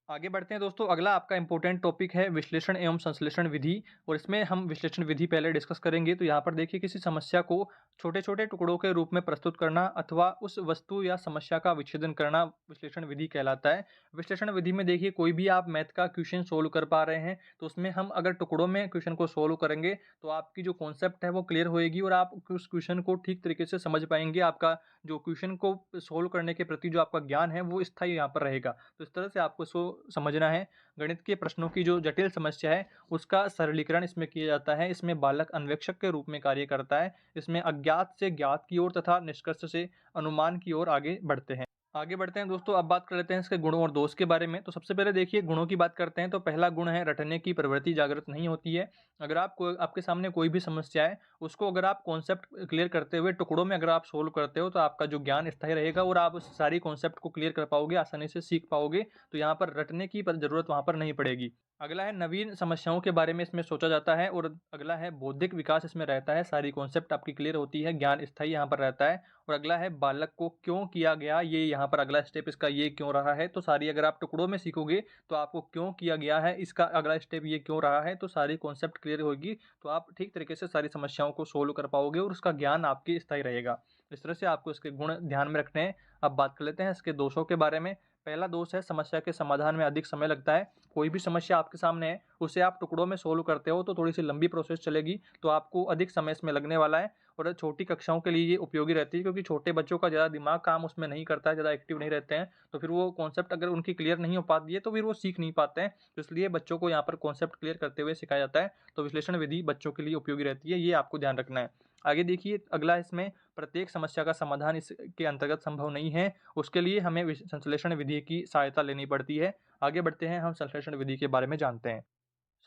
आगे बढ़ते हैं दोस्तों, अगला आपका इंपॉर्टेंट टॉपिक है विश्लेषण एवं संश्लेषण विधि, और इसमें हम विश्लेषण विधि पहले डिस्कस करेंगे। तो यहाँ पर देखिए, किसी समस्या को छोटे छोटे टुकड़ों के रूप में प्रस्तुत करना अथवा उस वस्तु या समस्या का विच्छेदन करना विश्लेषण विधि कहलाता है। विश्लेषण विधि में देखिए, कोई भी आप मैथ का क्वेश्चन सोल्व कर पा रहे हैं तो उसमें हम अगर टुकड़ों में क्वेश्चन को सोल्व करेंगे तो आपकी जो कॉन्सेप्ट है वो क्लियर होएगी और आप उस क्वेश्चन को ठीक तरीके से समझ पाएंगे। आपका जो क्वेश्चन को सोल्व करने के प्रति जो आपका ज्ञान है वो स्थायी यहाँ पर रहेगा। तो इस तरह से आपको इसको समझना है। गणित के प्रश्नों की जो जटिल समस्या है उसका सरलीकरण इसमें किया जाता है। इसमें बालक अन्वेक्षक के रूप में कार्य करता है। इसमें अज्ञात से ज्ञात की ओर तथा निष्कर्ष से अनुमान की ओर आगे बढ़ते हैं। आगे बढ़ते हैं दोस्तों, अब बात कर लेते हैं इसके गुणों और दोष के बारे में। तो सबसे पहले देखिए, गुणों की बात करते हैं तो पहला गुण है रटने की प्रवृत्ति जागृत नहीं होती है। अगर आपके सामने कोई भी समस्या है, उसको अगर आप कॉन्सेप्ट क्लियर करते हुए टुकड़ों में अगर आप सोल्व करते हो तो आपका जो ज्ञान स्थायी रहेगा और आप उस सारी कॉन्सेप्ट को क्लियर कर पाओगे, आसानी से सीख पाओगे। तो यहाँ पर रटने की जरूरत वहाँ पर नहीं पड़ेगी। अगला है नवीन समस्याओं के बारे में इसमें सोचा जाता है। और अगला है बौद्धिक विकास इसमें रहता है, सारी कॉन्सेप्ट आपकी क्लियर होती है, ज्ञान स्थायी यहाँ पर रहता है। और अगला है बालक को क्यों किया गया, ये यहाँ पर अगला स्टेप इसका ये क्यों रहा है। तो सारी अगर आप टुकड़ों में सीखोगे तो आपको क्यों किया गया है, इसका अगला स्टेप ये क्यों रहा है, तो सारी कॉन्सेप्ट क्लियर होगी। तो आप ठीक तरीके से सारी समस्याओं को सोल्व कर पाओगे और उसका ज्ञान आपकी स्थायी रहेगा। इस तरह से आपको इसके गुण ध्यान में रखने हैं। अब बात कर लेते हैं इसके दोषों के बारे में। पहला दोष है समस्या के समाधान में अधिक समय लगता है। कोई भी समस्या आपके सामने है, उसे आप टुकड़ों में सोल्व करते हो तो थोड़ी सी लंबी प्रोसेस चलेगी, तो आपको अधिक समय इसमें लगने वाला है। और छोटी कक्षाओं के लिए ये उपयोगी रहती है, क्योंकि छोटे बच्चों का ज़्यादा दिमाग काम उसमें नहीं करता है, ज़्यादा एक्टिव नहीं रहते हैं, तो फिर वो कॉन्सेप्ट अगर उनकी क्लियर नहीं हो पाती है तो फिर वो सीख नहीं पाते हैं। तो इसलिए बच्चों को यहाँ पर कॉन्सेप्ट क्लियर करते हुए सिखाया जाता है। तो विश्लेषण विधि बच्चों के लिए उपयोगी रहती है, ये आपको ध्यान रखना है। आगे देखिए, अगला इसमें प्रत्येक समस्या का समाधान इसके अंतर्गत संभव नहीं है, उसके लिए हमें संश्लेषण विधि की सहायता लेनी पड़ती है। आगे बढ़ते हैं, हम संश्लेषण विधि के बारे में जानते हैं।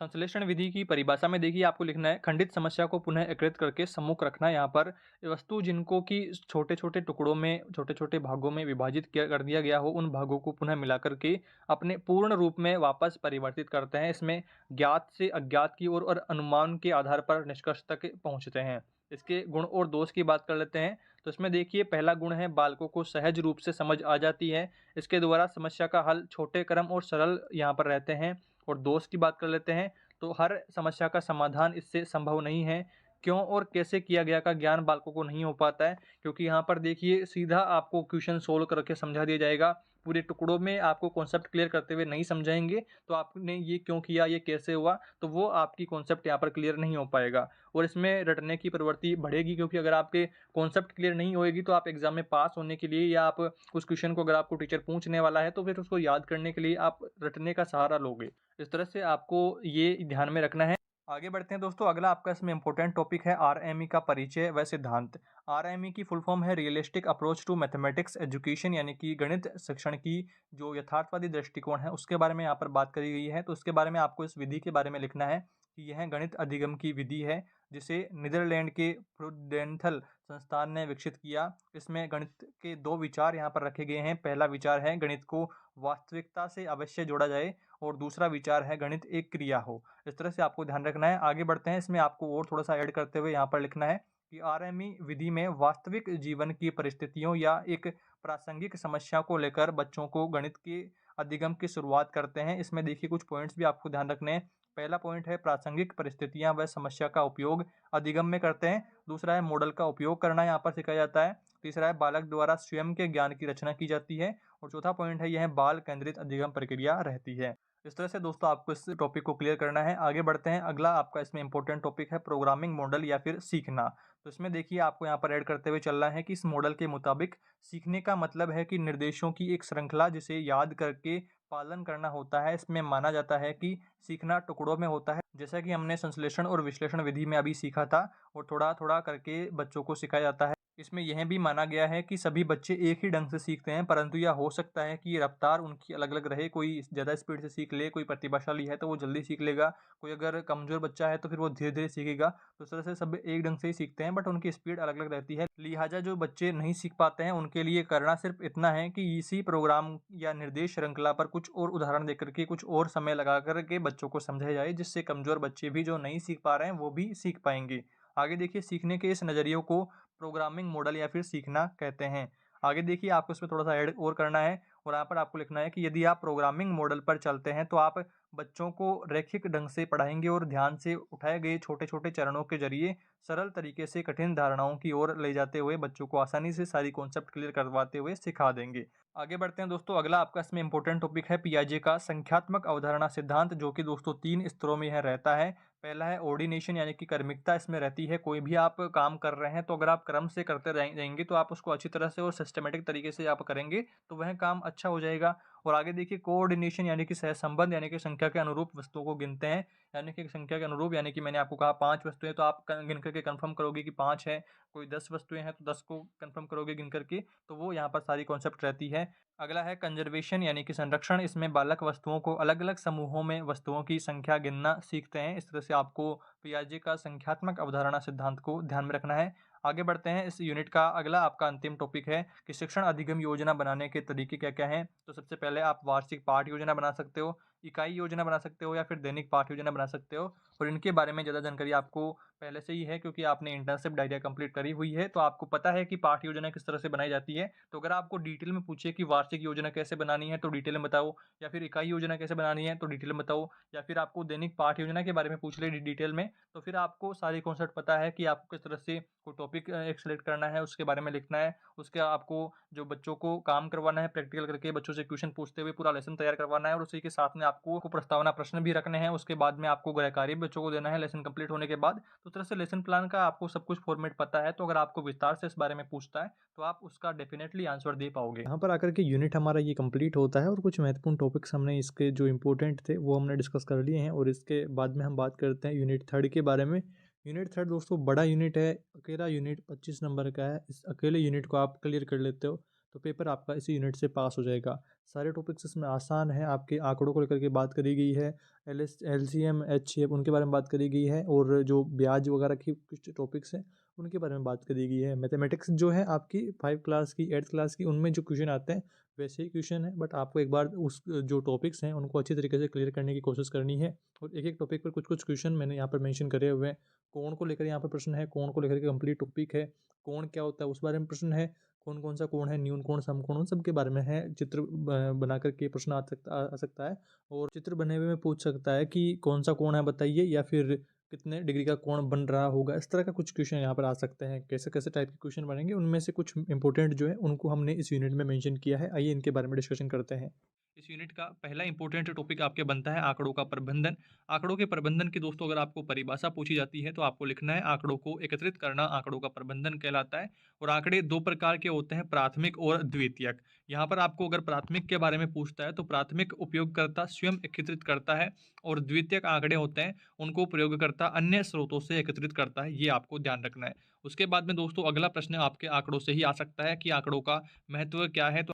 संश्लेषण विधि की परिभाषा में देखिए, आपको लिखना है खंडित समस्या को पुनः एकीकृत करके सम्मुख रखना। यहाँ पर वस्तु जिनको कि छोटे छोटे टुकड़ों में, छोटे छोटे भागों में विभाजित कर दिया गया हो, उन भागों को पुनः मिला करके अपने पूर्ण रूप में वापस परिवर्तित करते हैं। इसमें ज्ञात से अज्ञात की ओर और अनुमान के आधार पर निष्कर्ष तक पहुँचते हैं। इसके गुण और दोष की बात कर लेते हैं। तो इसमें देखिए, पहला गुण है बालकों को सहज रूप से समझ आ जाती है। इसके द्वारा समस्या का हल छोटे क्रम और सरल यहाँ पर रहते हैं। और दोष की बात कर लेते हैं, तो हर समस्या का समाधान इससे संभव नहीं है। क्यों और कैसे किया गया का ज्ञान बालकों को नहीं हो पाता है, क्योंकि यहाँ पर देखिए सीधा आपको क्वेश्चन सोल्व करके समझा दिया जाएगा। पूरे टुकड़ों में आपको कॉन्सेप्ट क्लियर करते हुए नहीं समझाएंगे, तो आपने ये क्यों किया, ये कैसे हुआ, तो वो आपकी कॉन्सेप्ट यहाँ पर क्लियर नहीं हो पाएगा। और इसमें रटने की प्रवृत्ति बढ़ेगी, क्योंकि अगर आपके कॉन्सेप्ट क्लियर नहीं होएगी तो आप एग्जाम में पास होने के लिए, या आप उस क्वेश्चन को अगर आपको टीचर पूछने वाला है तो फिर उसको याद करने के लिए आप रटने का सहारा लोगे। इस तरह से आपको ये ध्यान में रखना है। आगे बढ़ते हैं दोस्तों, अगला आपका इसमें इंपॉर्टेंट टॉपिक है आरएमई का परिचय व सिद्धांत। आरएमई की फुल फॉर्म है realistic approach to mathematics education, यानी कि गणित शिक्षण की जो यथार्थवादी दृष्टिकोण है उसके बारे में यहाँ पर बात करी गई है। तो उसके बारे में आपको इस विधि के बारे में लिखना है कि यह गणित अधिगम की विधि है जिसे नीदरलैंड के प्रूडेंथल संस्थान ने विकसित किया। इसमें गणित के दो विचार यहाँ पर रखे गए हैं। पहला विचार है गणित को वास्तविकता से अवश्य जोड़ा जाए और दूसरा विचार है गणित एक क्रिया हो। इस तरह से आपको ध्यान रखना है। आगे बढ़ते हैं, इसमें आपको और थोड़ा सा ऐड करते हुए यहाँ पर लिखना है कि आरएमई विधि में वास्तविक जीवन की परिस्थितियों या एक प्रासंगिक समस्या को लेकर बच्चों को गणित के अधिगम की शुरुआत करते हैं। इसमें देखिए कुछ पॉइंट्स भी आपको ध्यान रखने हैं। पहला पॉइंट है प्रासंगिक परिस्थितियां व समस्या का उपयोग अधिगम में करते हैं। दूसरा है मॉडल का उपयोग करना यहाँ पर सिखाया जाता है। तीसरा है बालक द्वारा स्वयं के ज्ञान की रचना की जाती है। और चौथा पॉइंट है यह बाल केंद्रित अधिगम प्रक्रिया रहती है। इस तरह से दोस्तों आपको इस टॉपिक को क्लियर करना है। आगे बढ़ते हैं, अगला आपका इसमें इंपॉर्टेंट टॉपिक है प्रोग्रामिंग मॉडल या फिर सीखना। तो इसमें देखिए आपको यहाँ पर ऐड करते हुए चलना है कि इस मॉडल के मुताबिक सीखने का मतलब है कि निर्देशों की एक श्रृंखला जिसे याद करके पालन करना होता है। इसमें माना जाता है कि सीखना टुकड़ों में होता है, जैसा कि हमने संश्लेषण और विश्लेषण विधि में अभी सीखा था, और थोड़ा थोड़ा करके बच्चों को सिखाया जाता है। इसमें यह भी माना गया है कि सभी बच्चे एक ही ढंग से सीखते हैं, परंतु यह हो सकता है कि रफ्तार उनकी अलग अलग रहे। कोई ज़्यादा स्पीड से सीख ले, कोई प्रतिभाशाली है तो वो जल्दी सीख लेगा, कोई अगर कमज़ोर बच्चा है तो फिर वो धीरे धीरे सीखेगा। तो इस तरह से सब एक ढंग से ही सीखते हैं, बट उनकी स्पीड अलग अलग रहती है। लिहाजा जो बच्चे नहीं सीख पाते हैं उनके लिए करना सिर्फ इतना है कि इसी प्रोग्राम या निर्देश श्रृंखला पर कुछ और उदाहरण देकर के कुछ और समय लगा करके बच्चों को समझाया जाए, जिससे कमज़ोर बच्चे भी जो नहीं सीख पा रहे हैं वो भी सीख पाएंगे। आगे देखिए, सीखने के इस नज़रिए को प्रोग्रामिंग मॉडल या फिर सीखना कहते हैं। आगे देखिए आपको इसमें थोड़ा सा ऐड और करना है, और यहाँ पर आपको लिखना है कि यदि आप प्रोग्रामिंग मॉडल पर चलते हैं तो आप बच्चों को रैखिक ढंग से पढ़ाएंगे और ध्यान से उठाए गए छोटे छोटे चरणों के जरिए सरल तरीके से कठिन धारणाओं की ओर ले जाते हुए बच्चों को आसानी से सारी कॉन्सेप्ट क्लियर करवाते हुए सिखा देंगे। आगे बढ़ते हैं दोस्तों, अगला आपका इसमें इंपॉर्टेंट टॉपिक है पियाजे का संख्यात्मक अवधारणा सिद्धांत, जो कि दोस्तों 3 स्तरों में यह रहता है। पहला है ऑर्डिनेशन, यानी कि क्रमिकता इसमें रहती है। कोई भी आप काम कर रहे हैं तो अगर आप क्रम से करते जाएंगे तो आप उसको अच्छी तरह से और सिस्टमेटिक तरीके से आप करेंगे तो वह काम अच्छा हो जाएगा। और आगे देखिए कोऑर्डिनेशन, यानी कि सहसंबंध, यानी कि संख्या के अनुरूप वस्तुओं को गिनते हैं। यानी कि संख्या के अनुरूप, यानी कि मैंने आपको कहा 5 वस्तुएं तो आप गिन करके कंफर्म करोगे कि 5 है। कोई 10 वस्तुएं हैं तो 10 को कंफर्म करोगे गिन करके। तो वो यहाँ पर सारी कॉन्सेप्ट रहती है। अगला है कंजर्वेशन, यानी कि संरक्षण। इसमें बालक वस्तुओं को अलग अलग समूहों में वस्तुओं की संख्या गिनना सीखते हैं। इस तरह से आपको पियाजे का संख्यात्मक अवधारणा सिद्धांत को ध्यान में रखना है। आगे बढ़ते हैं, इस यूनिट का अगला आपका अंतिम टॉपिक है कि शिक्षण अधिगम योजना बनाने के तरीके क्या क्या हैं। तो सबसे पहले आप वार्षिक पाठ योजना बना सकते हो, इकाई योजना बना सकते हो, या फिर दैनिक पाठ योजना बना सकते हो। और इनके बारे में ज़्यादा जानकारी आपको पहले से ही है, क्योंकि आपने इंटर्नशिप डायरिया कंप्लीट करी हुई है, तो आपको पता है कि पाठ योजना किस तरह से बनाई जाती है। तो अगर आपको डिटेल में पूछे कि वार्षिक योजना कैसे बनानी है तो डिटेल में बताओ, या फिर इकाई योजना कैसे बनानी है तो डिटेल में बताओ, या फिर आपको दैनिक पाठ योजना के बारे में पूछ ले डिटेल में, तो फिर आपको सारी कॉन्सेप्ट पता है कि आपको किस तरह से कोई टॉपिक एक सेलेक्ट करना है, उसके बारे में लिखना है। उसके आपको जो बच्चों को काम करवाना है प्रैक्टिकल करके, बच्चों से क्वेश्चन पूछते हुए पूरा लेसन तैयार करवाना है, और उसी के साथ में आपको प्रस्तावना प्रश्न भी रखने हैं। उसके बाद में आपको गृह कार्य भी बच्चों को देना है लेसन कंप्लीट होने के बाद। तो इस तरह से लेसन प्लान का आपको सब कुछ फॉर्मेट पता है। तो अगर आपको विस्तार से इस बारे में पूछता है तो आप उसका डेफिनेटली आंसर दे पाओगे। यहाँ पर आकर के यूनिट हमारा ये कंप्लीट होता है, और कुछ महत्वपूर्ण टॉपिक्स हमने इसके जो इंपॉर्टेंट थे वो हमने डिस्कस कर लिए हैं। और इसके बाद में हम बात करते हैं यूनिट 3 के बारे में। यूनिट 3 दोस्तों बड़ा यूनिट है, अकेला यूनिट 25 नंबर का है। इस अकेले यूनिट को आप क्लियर कर लेते हो तो पेपर आपका इसी यूनिट से पास हो जाएगा। सारे टॉपिक्स इसमें आसान है, आपके आंकड़ों को लेकर के बात करी गई है, LCM HCF उनके बारे में बात करी गई है, और जो ब्याज वगैरह की कुछ टॉपिक्स हैं उनके बारे में बात करी गई है। मैथमेटिक्स जो है आपकी 5 क्लास की 8th क्लास की उनमें जो क्वेश्चन आते हैं वैसे ही क्वेश्चन है, बट आपको एक बार उस जो टॉपिक्स हैं उनको अच्छी तरीके से क्लियर करने की कोशिश करनी है। और एक एक टॉपिक पर कुछ कुछ क्वेश्चन मैंने यहाँ पर मेंशन करे हुए हैं। कोण को लेकर यहाँ पर प्रश्न है, कोण को लेकर के कंप्लीट टॉपिक है। कोण क्या होता है उस बारे में प्रश्न है, कौन कौन सा कोण है, न्यून कोण, समकोण, उन सब के बारे में है। चित्र बना करके प्रश्न आ सकता है, और चित्र बने हुए में पूछ सकता है कि कौन सा कोण है बताइए, या फिर कितने डिग्री का कोण बन रहा होगा। इस तरह का कुछ क्वेश्चन यहाँ पर आ सकते हैं। कैसे कैसे टाइप के क्वेश्चन बनेंगे, उनमें से कुछ इंपॉर्टेंट जो है उनको हमने इस यूनिट में मेंशन किया है। आइए इनके बारे में डिस्कशन करते हैं। इस यूनिट का पहला इंपॉर्टेंट टॉपिक आपके बनता है आंकड़ों का प्रबंधन। आंकड़ों के प्रबंधन की दोस्तों अगर आपको परिभाषा पूछी जाती है तो आपको लिखना है आंकड़ों को एकत्रित करना आंकड़ों का प्रबंधन कहलाता है। और आंकड़े दो प्रकार के होते हैं, प्राथमिक और द्वितीयक। यहाँ पर आपको अगर प्राथमिक के बारे में पूछता है तो प्राथमिक उपयोगकर्ता स्वयं एकत्रित करता है और द्वितीयक आंकड़े होते हैं उनको प्रयोगकर्ता अन्य स्रोतों से एकत्रित करता है, ये आपको ध्यान रखना है। उसके बाद में दोस्तों अगला प्रश्न आपके आंकड़ों से ही आ सकता है कि आंकड़ों का महत्व क्या है। तो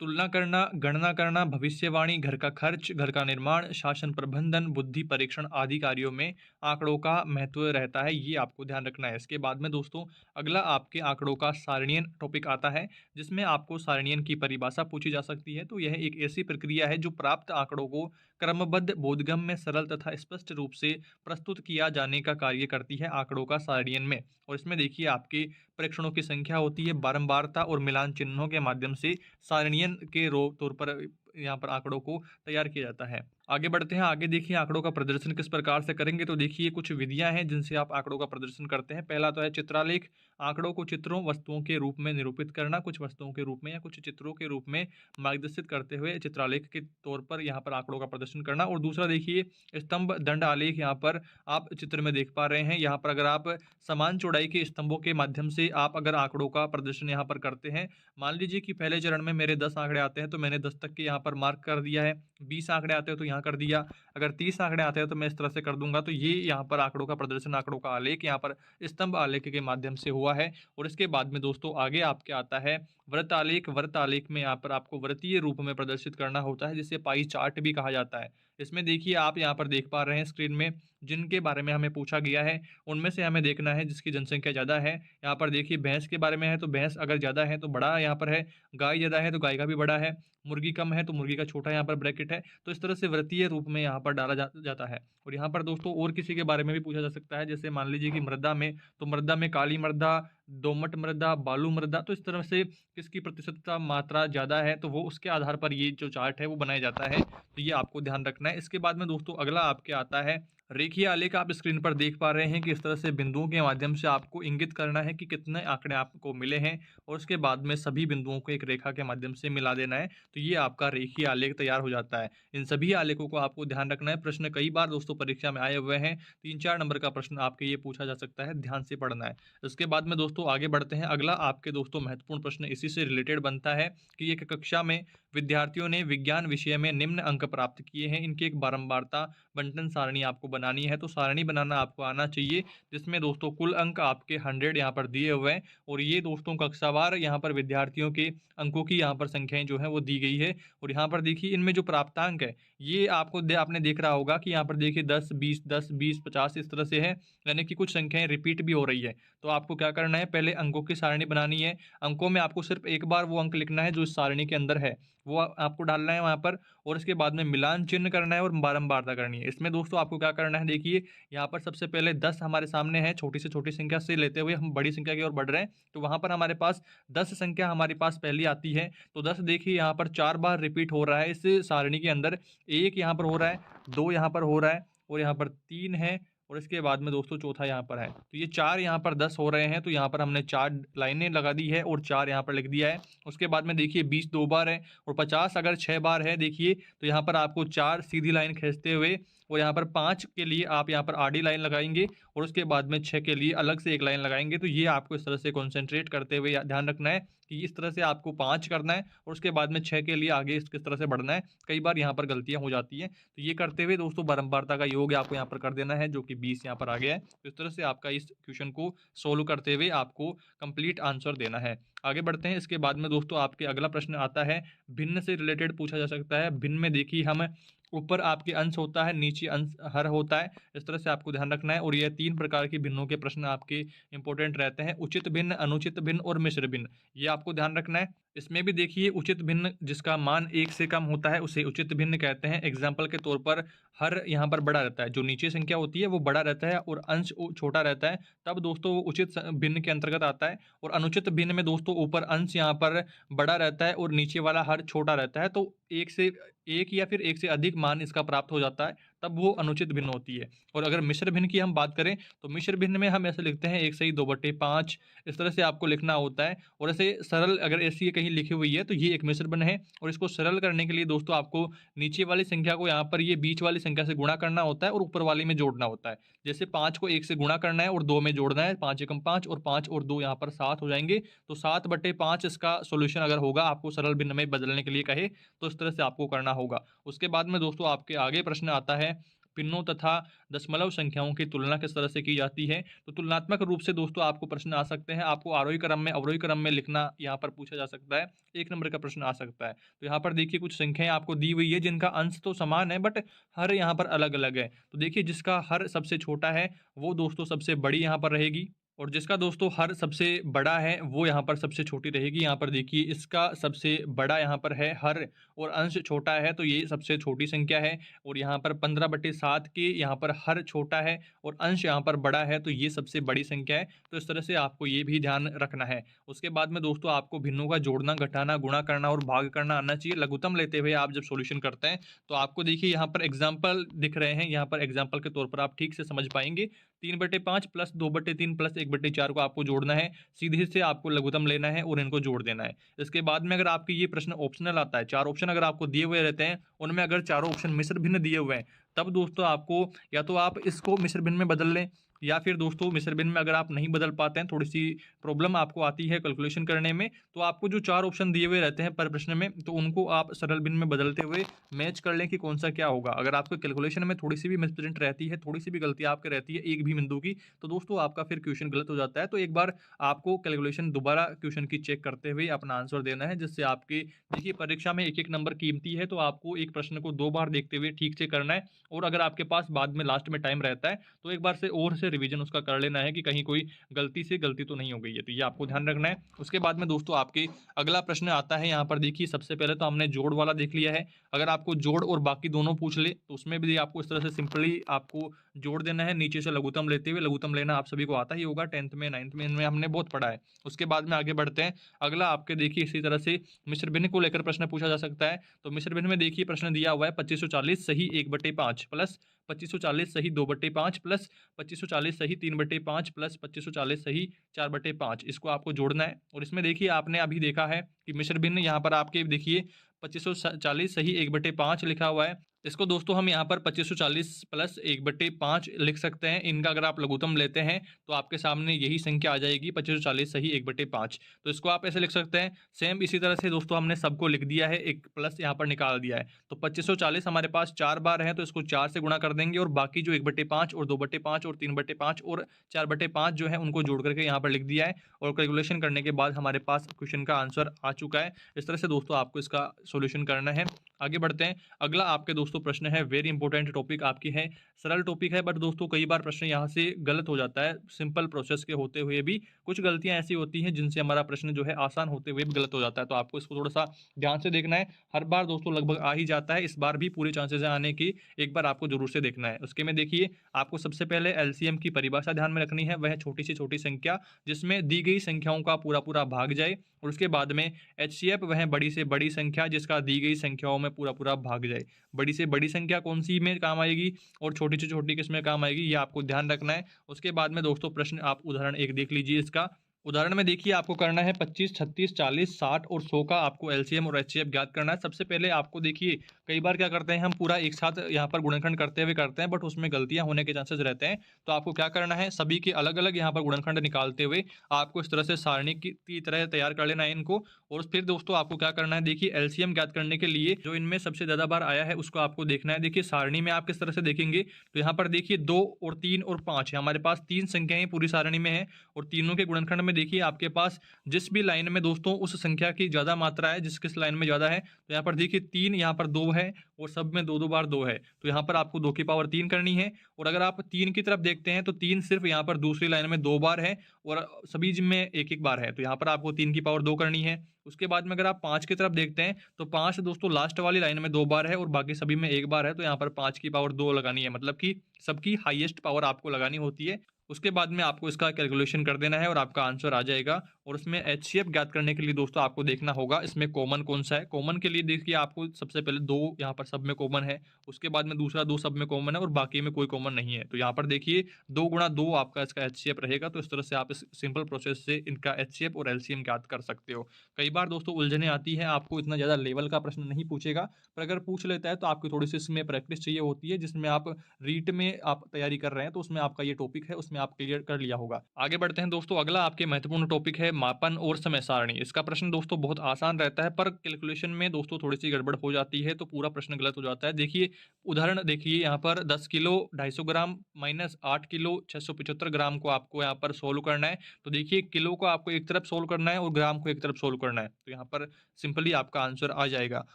तुलना करना, गणना करना, भविष्यवाणी, घर का खर्च, घर का निर्माण, शासन प्रबंधन, बुद्धि परीक्षण आदि कार्यों में आंकड़ों का महत्व रहता है, ये आपको ध्यान रखना है। इसके बाद में दोस्तों अगला आपके आंकड़ों का सारणीयन टॉपिक आता है, जिसमें आपको सारणीयन की परिभाषा पूछी जा सकती है। तो यह एक ऐसी प्रक्रिया है जो प्राप्त आंकड़ों को क्रमबद्ध, बोधगम्य, सरल तथा स्पष्ट रूप से प्रस्तुत किया जाने का कार्य करती है आंकड़ों का सारणीयन में। और इसमें देखिए आपके प्रेक्षणों की संख्या होती है, बारंबारता और मिलान चिन्हों के माध्यम से सारणीयन के तौर पर यहाँ पर आंकड़ों को तैयार किया जाता है। आगे बढ़ते हैं, आगे देखिए आंकड़ों का प्रदर्शन किस प्रकार से करेंगे। तो देखिए कुछ विधियां हैं जिनसे आप आंकड़ों का प्रदर्शन करते हैं। पहला तो है चित्रालेख, आंकड़ों को चित्रों वस्तुओं के रूप में निरूपित करना, कुछ वस्तुओं के रूप में या कुछ चित्रों के रूप में मार्गदर्शित करते हुए चित्रालेख के तौर पर यहाँ पर आंकड़ों का प्रदर्शन करना। और दूसरा देखिए स्तंभ दंड आलेख, यहाँ पर आप चित्र में देख पा रहे हैं। यहाँ पर अगर आप समान चौड़ाई के स्तंभों के माध्यम से आप अगर आंकड़ों का प्रदर्शन यहाँ पर करते हैं, मान लीजिए कि पहले चरण में मेरे 10 आंकड़े आते हैं तो मैंने 10 तक के यहाँ पर मार्क कर दिया है, 20 आंकड़े आते हैं तो यहाँ कर दिया, अगर 30 आंकड़े आते हैं तो मैं इस तरह से कर दूंगा। तो ये यहाँ पर आंकड़ों का प्रदर्शन, आंकड़ों का आलेख यहाँ पर स्तंभ आलेख के माध्यम से हुआ है। और इसके बाद में दोस्तों आगे आपके आता है वृत्त आलेख। वृत्त आलेख में यहाँ पर आपको वृत्तीय रूप में प्रदर्शित करना होता है, जिसे पाई चार्ट भी कहा जाता है। इसमें देखिए आप यहाँ पर देख पा रहे हैं स्क्रीन में जिनके बारे में हमें पूछा गया है उनमें से हमें देखना है जिसकी जनसंख्या ज़्यादा है। यहाँ पर देखिए भैंस के बारे में है तो भैंस अगर ज़्यादा है तो बड़ा यहाँ पर है, गाय ज़्यादा है तो गाय का भी बड़ा है, मुर्गी कम है तो मुर्गी का छोटा यहाँ पर ब्रैकेट है। तो इस तरह से वृत्तीय रूप में यहाँ पर डाला जाता है। और यहाँ पर दोस्तों और किसी के बारे में भी पूछा जा सकता है, जैसे मान लीजिए कि मृदा में, तो मृदा में काली मृदा, दोमट मृदा, बालू मृदा, तो इस तरह से किसकी प्रतिशतता मात्रा ज़्यादा है तो वो उसके आधार पर ये जो चार्ट है वो बनाया जाता है। तो ये आपको ध्यान रखना है। इसके बाद में दोस्तों अगला आपके आता है रेखीय आलेख। आप स्क्रीन पर देख पा रहे हैं कि इस तरह से बिंदुओं के माध्यम से आपको इंगित करना है कि कितने आंकड़े आपको मिले हैं और उसके बाद में सभी बिंदुओं को एक रेखा के माध्यम से मिला देना है। तो ये आपका रेखीय आलेख तैयार हो जाता है। इन सभी आलेखों को आपको ध्यान रखना है। प्रश्न कई बार दोस्तों परीक्षा में आए हुए हैं, 3-4 नंबर का प्रश्न आपके ये पूछा जा सकता है, ध्यान से पढ़ना है। इसके बाद में दोस्तों आगे बढ़ते हैं। अगला आपके दोस्तों महत्वपूर्ण प्रश्न इसी से रिलेटेड बनता है कि एक कक्षा में विद्यार्थियों ने विज्ञान विषय में निम्न अंक प्राप्त किए हैं, इनकी एक बारंबारता बंटन सारणी आपको बनानी है। तो सारणी बनाना आपको आना चाहिए, जिसमें दोस्तों कुल अंक आपके 100 यहाँ पर दिए हुए हैं और ये दोस्तों कक्षावार यहाँ पर विद्यार्थियों के अंकों की यहाँ पर संख्याएं जो है वो दी गई है। और यहाँ पर देखिए इनमें जो प्राप्तांक है ये आपने देख रहा होगा कि यहाँ पर देखिए 10, 20, 10, 20, 50 इस तरह से है, यानी कि कुछ संख्याएं रिपीट भी हो रही है। तो आपको क्या करना है, पहले अंकों की सारणी बनानी है। अंकों में आपको सिर्फ एक बार वो अंक लिखना है जो इस सारणी के अंदर है, वो आपको डालना है वहाँ पर। और इसके बाद में मिलान चिन्ह करना है और बारंबारता करनी है। इसमें दोस्तों आपको क्या करना है, देखिए यहाँ पर सबसे पहले 10 हमारे सामने है, छोटी से छोटी संख्या से लेते हुए हम बड़ी संख्या की ओर बढ़ रहे हैं। तो वहाँ पर हमारे पास 10 संख्या हमारे पास पहली आती है। तो 10 देखिए यहाँ पर 4 बार रिपीट हो रहा है इस सारणी के अंदर। 1 यहाँ पर हो रहा है, 2 यहाँ पर हो रहा है और यहाँ पर 3 है और इसके बाद में दोस्तों चौथा यहाँ पर है। तो ये 4 यहाँ पर 10 हो रहे हैं, तो यहाँ पर हमने 4 लाइनें लगा दी है और 4 यहाँ पर लिख दिया है। उसके बाद में देखिए 20 2 बार है और 50 अगर 6 बार है देखिए, तो यहाँ पर आपको 4 सीधी लाइन खींचते हुए और यहाँ पर 5 के लिए आप यहाँ पर आड़ी लाइन लगाएंगे और उसके बाद में 6 के लिए अलग से एक लाइन लगाएंगे। तो ये आपको इस तरह से कॉन्सेंट्रेट करते हुए ध्यान रखना है कि इस तरह से आपको 5 करना है और उसके बाद में 6 के लिए आगे किस तरह से बढ़ना है। कई बार यहाँ पर गलतियाँ हो जाती हैं, तो ये करते हुए दोस्तों बारंबारता का योग आपको यहाँ पर कर देना है, जो कि 20 यहाँ पर आ गया है। तो इस तरह से आपका इस क्वेश्चन को सोल्व करते हुए आपको कंप्लीट आंसर देना है। आगे बढ़ते हैं। इसके बाद में दोस्तों आपके अगला प्रश्न आता है भिन्न से रिलेटेड पूछा जा सकता है। भिन्न में देखिए हम ऊपर आपके अंश होता है, नीचे अंश हर होता है, इस तरह से आपको ध्यान रखना है। और ये 3 प्रकार के भिन्नों के प्रश्न आपके इंपॉर्टेंट रहते हैं, उचित भिन्न, अनुचित भिन्न और मिश्र भिन्न। ये आपको ध्यान रखना है। इसमें भी देखिए उचित भिन्न जिसका मान 1 से कम होता है उसे उचित भिन्न कहते हैं। एग्जाम्पल के तौर पर हर यहाँ पर बड़ा रहता है, जो नीचे संख्या होती है वो बड़ा रहता है और अंश छोटा रहता है, तब दोस्तों वो उचित भिन्न के अंतर्गत आता है। और अनुचित भिन्न में दोस्तों ऊपर अंश यहाँ पर बड़ा रहता है और नीचे वाला हर छोटा रहता है, तो 1 से 1 या फिर 1 से अधिक मान इसका प्राप्त हो जाता है, तब वो अनुचित भिन्न होती है। और अगर मिश्र भिन्न की हम बात करें तो मिश्र भिन्न में हम ऐसे लिखते हैं 1 सही 2/5, इस तरह से आपको लिखना होता है। और ऐसे सरल अगर ऐसी कहीं लिखी हुई है तो ये एक मिश्र भिन्न है। और इसको सरल करने के लिए दोस्तों आपको नीचे वाली संख्या को यहाँ पर ये बीच वाली संख्या से गुणा करना होता है और ऊपर वाली में जोड़ना होता है। जैसे 5 को 1 से गुणा करना है और 2 में जोड़ना है, 5 एकम 5 और 5 और 2 यहाँ पर 7 हो जाएंगे। तो 7/5 इसका सॉल्यूशन अगर होगा, आपको सरल भिन्न में बदलने के लिए कहे तो इस तरह से आपको करना होगा। उसके बाद में दोस्तों आपके आगे प्रश्न आता है, भिन्नों तथा दशमलव संख्याओं की तुलना किस तरह से की जाती है। तो तुलनात्मक रूप से दोस्तों आपको प्रश्न आ सकते हैं, आपको आरोही क्रम में अवरोही क्रम में लिखना यहाँ पर पूछा जा सकता है। 1 नंबर का प्रश्न आ सकता है। तो यहाँ पर देखिए कुछ संख्याएं आपको दी हुई है जिनका अंश तो समान है बट हर यहाँ पर अलग अलग है। तो देखिए जिसका हर सबसे छोटा है वो दोस्तों सबसे बड़ी यहाँ पर रहेगी, और जिसका दोस्तों हर सबसे बड़ा है वो यहाँ पर सबसे छोटी रहेगी। यहाँ पर देखिए इसका सबसे बड़ा यहाँ पर है हर, और अंश छोटा है तो ये सबसे छोटी संख्या है। और यहाँ पर 15/7 के यहाँ पर हर छोटा है और अंश यहाँ पर बड़ा है तो ये सबसे बड़ी संख्या है। तो इस तरह से आपको ये भी ध्यान रखना है। उसके बाद में दोस्तों आपको भिन्नों का जोड़ना, घटाना, गुणा करना और भाग करना आना चाहिए। लघुत्तम लेते हुए आप जब सॉल्यूशन करते हैं तो आपको देखिए यहाँ पर एग्जाम्पल दिख रहे हैं, यहाँ पर एग्जाम्पल के तौर पर आप ठीक से समझ पाएंगे। 3/5 प्लस 2/3 प्लस 1/4 को आपको जोड़ना है, सीधे से आपको लघुत्तम लेना है और इनको जोड़ देना है। इसके बाद में अगर आपके ये प्रश्न ऑप्शनल आता है, 4 ऑप्शन अगर आपको दिए हुए रहते हैं, उनमें अगर चारों ऑप्शन मिश्र भिन्न दिए हुए हैं, तब दोस्तों आपको या तो आप इसको मिश्र भिन्न में बदल लें, या फिर दोस्तों मिश्र भिन्न में अगर आप नहीं बदल पाते हैं, थोड़ी सी प्रॉब्लम आपको आती है कैलकुलेशन करने में, तो आपको जो 4 ऑप्शन दिए हुए रहते हैं पर प्रश्न में, तो उनको आप सरल भिन्न में बदलते हुए मैच कर लें कि कौन सा क्या होगा। अगर आपको कैलकुलेशन में थोड़ी सी भी मिसप्रिंट रहती है, थोड़ी सी भी गलती आपके रहती है एक भी बिंदु की, तो दोस्तों आपका फिर क्वेश्चन गलत हो जाता है। तो एक बार आपको कैलकुलेशन दोबारा क्वेश्चन की चेक करते हुए अपना आंसर देना है, जिससे आपके देखिए परीक्षा में 1-1 नंबर कीमती है, तो आपको एक प्रश्न को 2 बार देखते हुए ठीक से करना है। और अगर आपके पास बाद में लास्ट में टाइम रहता है तो एक बार से और से रिवीजन उसका कर लेना है कि कहीं कोई गलती से गलती तो नहीं हो गई है। तो ये आपको ध्यान रखना है। उसके बाद में दोस्तों आपके अगला प्रश्न आता है, यहाँ पर देखिए सबसे पहले तो हमने जोड़ वाला देख लिया है। अगर आपको जोड़ और बाकी दोनों पूछ ले तो उसमें भी आपको इस तरह से सिंपली आपको जोड़ देना है, नीचे से लघुत्तम लेते हुए। लघुत्तम लेना आप सभी को आता ही होगा, 10th में 9th में इनमें हमने बहुत पढ़ा है। उसके बाद में आगे बढ़ते हैं। अगला आपके देखिए इसी तरह से मिश्र भिन्न को लेकर प्रश्न पूछा जा सकता है। तो मिश्र भिन्न में देखिए प्रश्न दिया हुआ है 2540 सही 1/5 प्लस 2540 सही 2/5 प्लस 2540 सही 3/5 प्लस 2540 सही 4/5। इसको आपको जोड़ना है। और इसमें देखिए आपने अभी देखा है कि मिश्र भिन्न यहाँ पर आपके देखिए 2540 सही 1/5 लिखा हुआ है। इसको दोस्तों हम यहाँ पर 2540 प्लस 1/5 लिख सकते हैं। इनका अगर आप लघुत्तम लेते हैं तो आपके सामने यही संख्या आ जाएगी 2540 सही 1/5। तो इसको आप ऐसे लिख सकते हैं। सेम इसी तरह से दोस्तों हमने सबको लिख दिया है, एक प्लस यहाँ पर निकाल दिया है। तो 2540 हमारे पास 4 बार है तो इसको 4 से गुणा कर देंगे, और बाकी जो 1/5 और 2/5 और 3/5 और 4/5 जो है उनको जोड़ करके यहाँ पर लिख दिया है। और कैलकुलेशन करने के बाद हमारे पास क्वेश्चन का आंसर आ चुका है। इस तरह से दोस्तों आपको इसका सॉल्यूशन करना है। आगे बढ़ते हैं। अगला आपके दोस्तों प्रश्न है, वेरी इंपॉर्टेंट टॉपिक आपकी है, सरल टॉपिक है बट दोस्तों कई बार प्रश्न यहाँ से गलत हो जाता है। सिंपल प्रोसेस के होते हुए भी कुछ गलतियां ऐसी होती हैं जिनसे हमारा प्रश्न जो है आसान होते हुए भी गलत हो जाता है। तो आपको इसको थोड़ा सा ध्यान से देखना है। हर बार दोस्तों लगभग आ ही जाता है, इस बार भी पूरे चांसेस है आने की, एक बार आपको जरूर से देखना है। उसके में देखिए आपको सबसे पहले एलसीएम की परिभाषा ध्यान में रखनी है। वह छोटी से छोटी संख्या जिसमें दी गई संख्याओं का पूरा पूरा भाग जाए। और उसके बाद में एचसीएफ वह बड़ी से बड़ी संख्या जिसका दी गई संख्याओं में पूरा पूरा भाग जाए। बड़ी से बड़ी संख्या कौन सी में काम आएगी और छोटी से छोटी किस में काम आएगी, ये आपको ध्यान रखना है। उसके बाद में दोस्तों प्रश्न आप उदाहरण एक देख लीजिए। इसका उदाहरण में देखिए आपको करना है 25, 36, 40, 60 और 100 का आपको एलसीएम और एचसीएफ ज्ञात करना है। सबसे पहले आपको देखिए कई बार क्या करते हैं हम पूरा एक साथ यहाँ पर गुणनखंड करते हुए करते हैं बट उसमें गलतियां होने के चांसेस रहते हैं। तो आपको क्या करना है, सभी के अलग अलग यहाँ पर गुणनखंड निकालते हुए आपको इस तरह से सारणी की तरह तैयार कर लेना है इनको। और फिर दोस्तों आपको क्या करना है, देखिए एलसीएम ज्ञात करने के लिए जो इनमें सबसे ज्यादा बार आया है उसको आपको देखना है। देखिए सारणी में आप किस तरह से देखेंगे, तो यहाँ पर देखिए 2 और 3 और 5 हमारे पास 3 संख्याएं पूरी सारणी में है। और तीनों के गुणनखंड में देखिए आपके पास जिस भी लाइन में दोस्तों उस संख्या की ज्यादा मात्रा है, जिस किस लाइन में ज्यादा है, तो यहाँ पर देखिए 3, यहाँ पर 2 है और सब में 2-2 बार 2 है। तो यहाँ पर आपको 2 की पावर 3 करनी है। और अगर आप 3 की तरफ देखते हैं तो 3 सिर्फ यहाँ पर दूसरी लाइन में 2 बार है और सभी में 1-1 बार है। तो यहाँ पर आपको 3 की पावर 2 करनी है। उसके बाद में अगर आप 5 की तरफ देखते हैं तो 5 दोस्तों लास्ट वाली लाइन में 2 बार है और बाकी सभी में 1 बार है। तो यहाँ पर 5 की पावर 2 लगानी है, मतलब कि सबकी हाईएस्ट पावर आपको लगानी होती है। उसके बाद में आपको इसका कैलकुलेशन कर देना है और आपका आंसर आ जाएगा। और उसमें एचसीएफ ज्ञात करने के लिए दोस्तों आपको देखना होगा इसमें कॉमन कौन सा है। कॉमन के लिए देखिए आपको सबसे पहले 2 यहाँ पर सब में कॉमन है, उसके बाद में दूसरा 2 सब में कॉमन है और बाकी में कोई कॉमन नहीं है। तो यहाँ पर देखिए 2 गुणा 2 आपका इसका एचसीएफ रहेगा। तो इस तरह से आप इस सिंपल प्रोसेस से इनका एचसीएफ और एलसीएम ज्ञात कर सकते हो। कई बार दोस्तों उलझने आती है, आपको इतना ज़्यादा लेवल का प्रश्न नहीं पूछेगा, पर अगर पूछ लेता है तो आपकी थोड़ी-सी इसमें प्रैक्टिस चाहिए होती है, जिसमें आप रीट में आप तैयारी कर रहे हैं, तो उसमें आपका ये टॉपिक है, उसमें आप क्लियर कर लिया होगा। आगे बढ़ते हैं दोस्तों, अगला आपके महत्वपूर्ण टॉपिक है मापन और समय सारणी। इसका प्रश्न दोस्तों बहुत आसान रहता है, पर कैलकुलेशन में दोस्तों थोड़ी-सी गड़बड़ हो जाती है, तो पूरा प्रश्न गलत हो जाता है। देखिए, उदाहरण देखिए यहाँ पर 10 किलो 250 ग्राम माइनस 8 किलो 675 ग्राम को आपको यहाँ पर सोल्व करना है। तो देखिए किलो को आपको एक तरफ सोल्व करना है और ग्राम को एक तरफ सोल्व करना है। तो यहाँ पर सिंपली आपका आंसर आ जाएगा।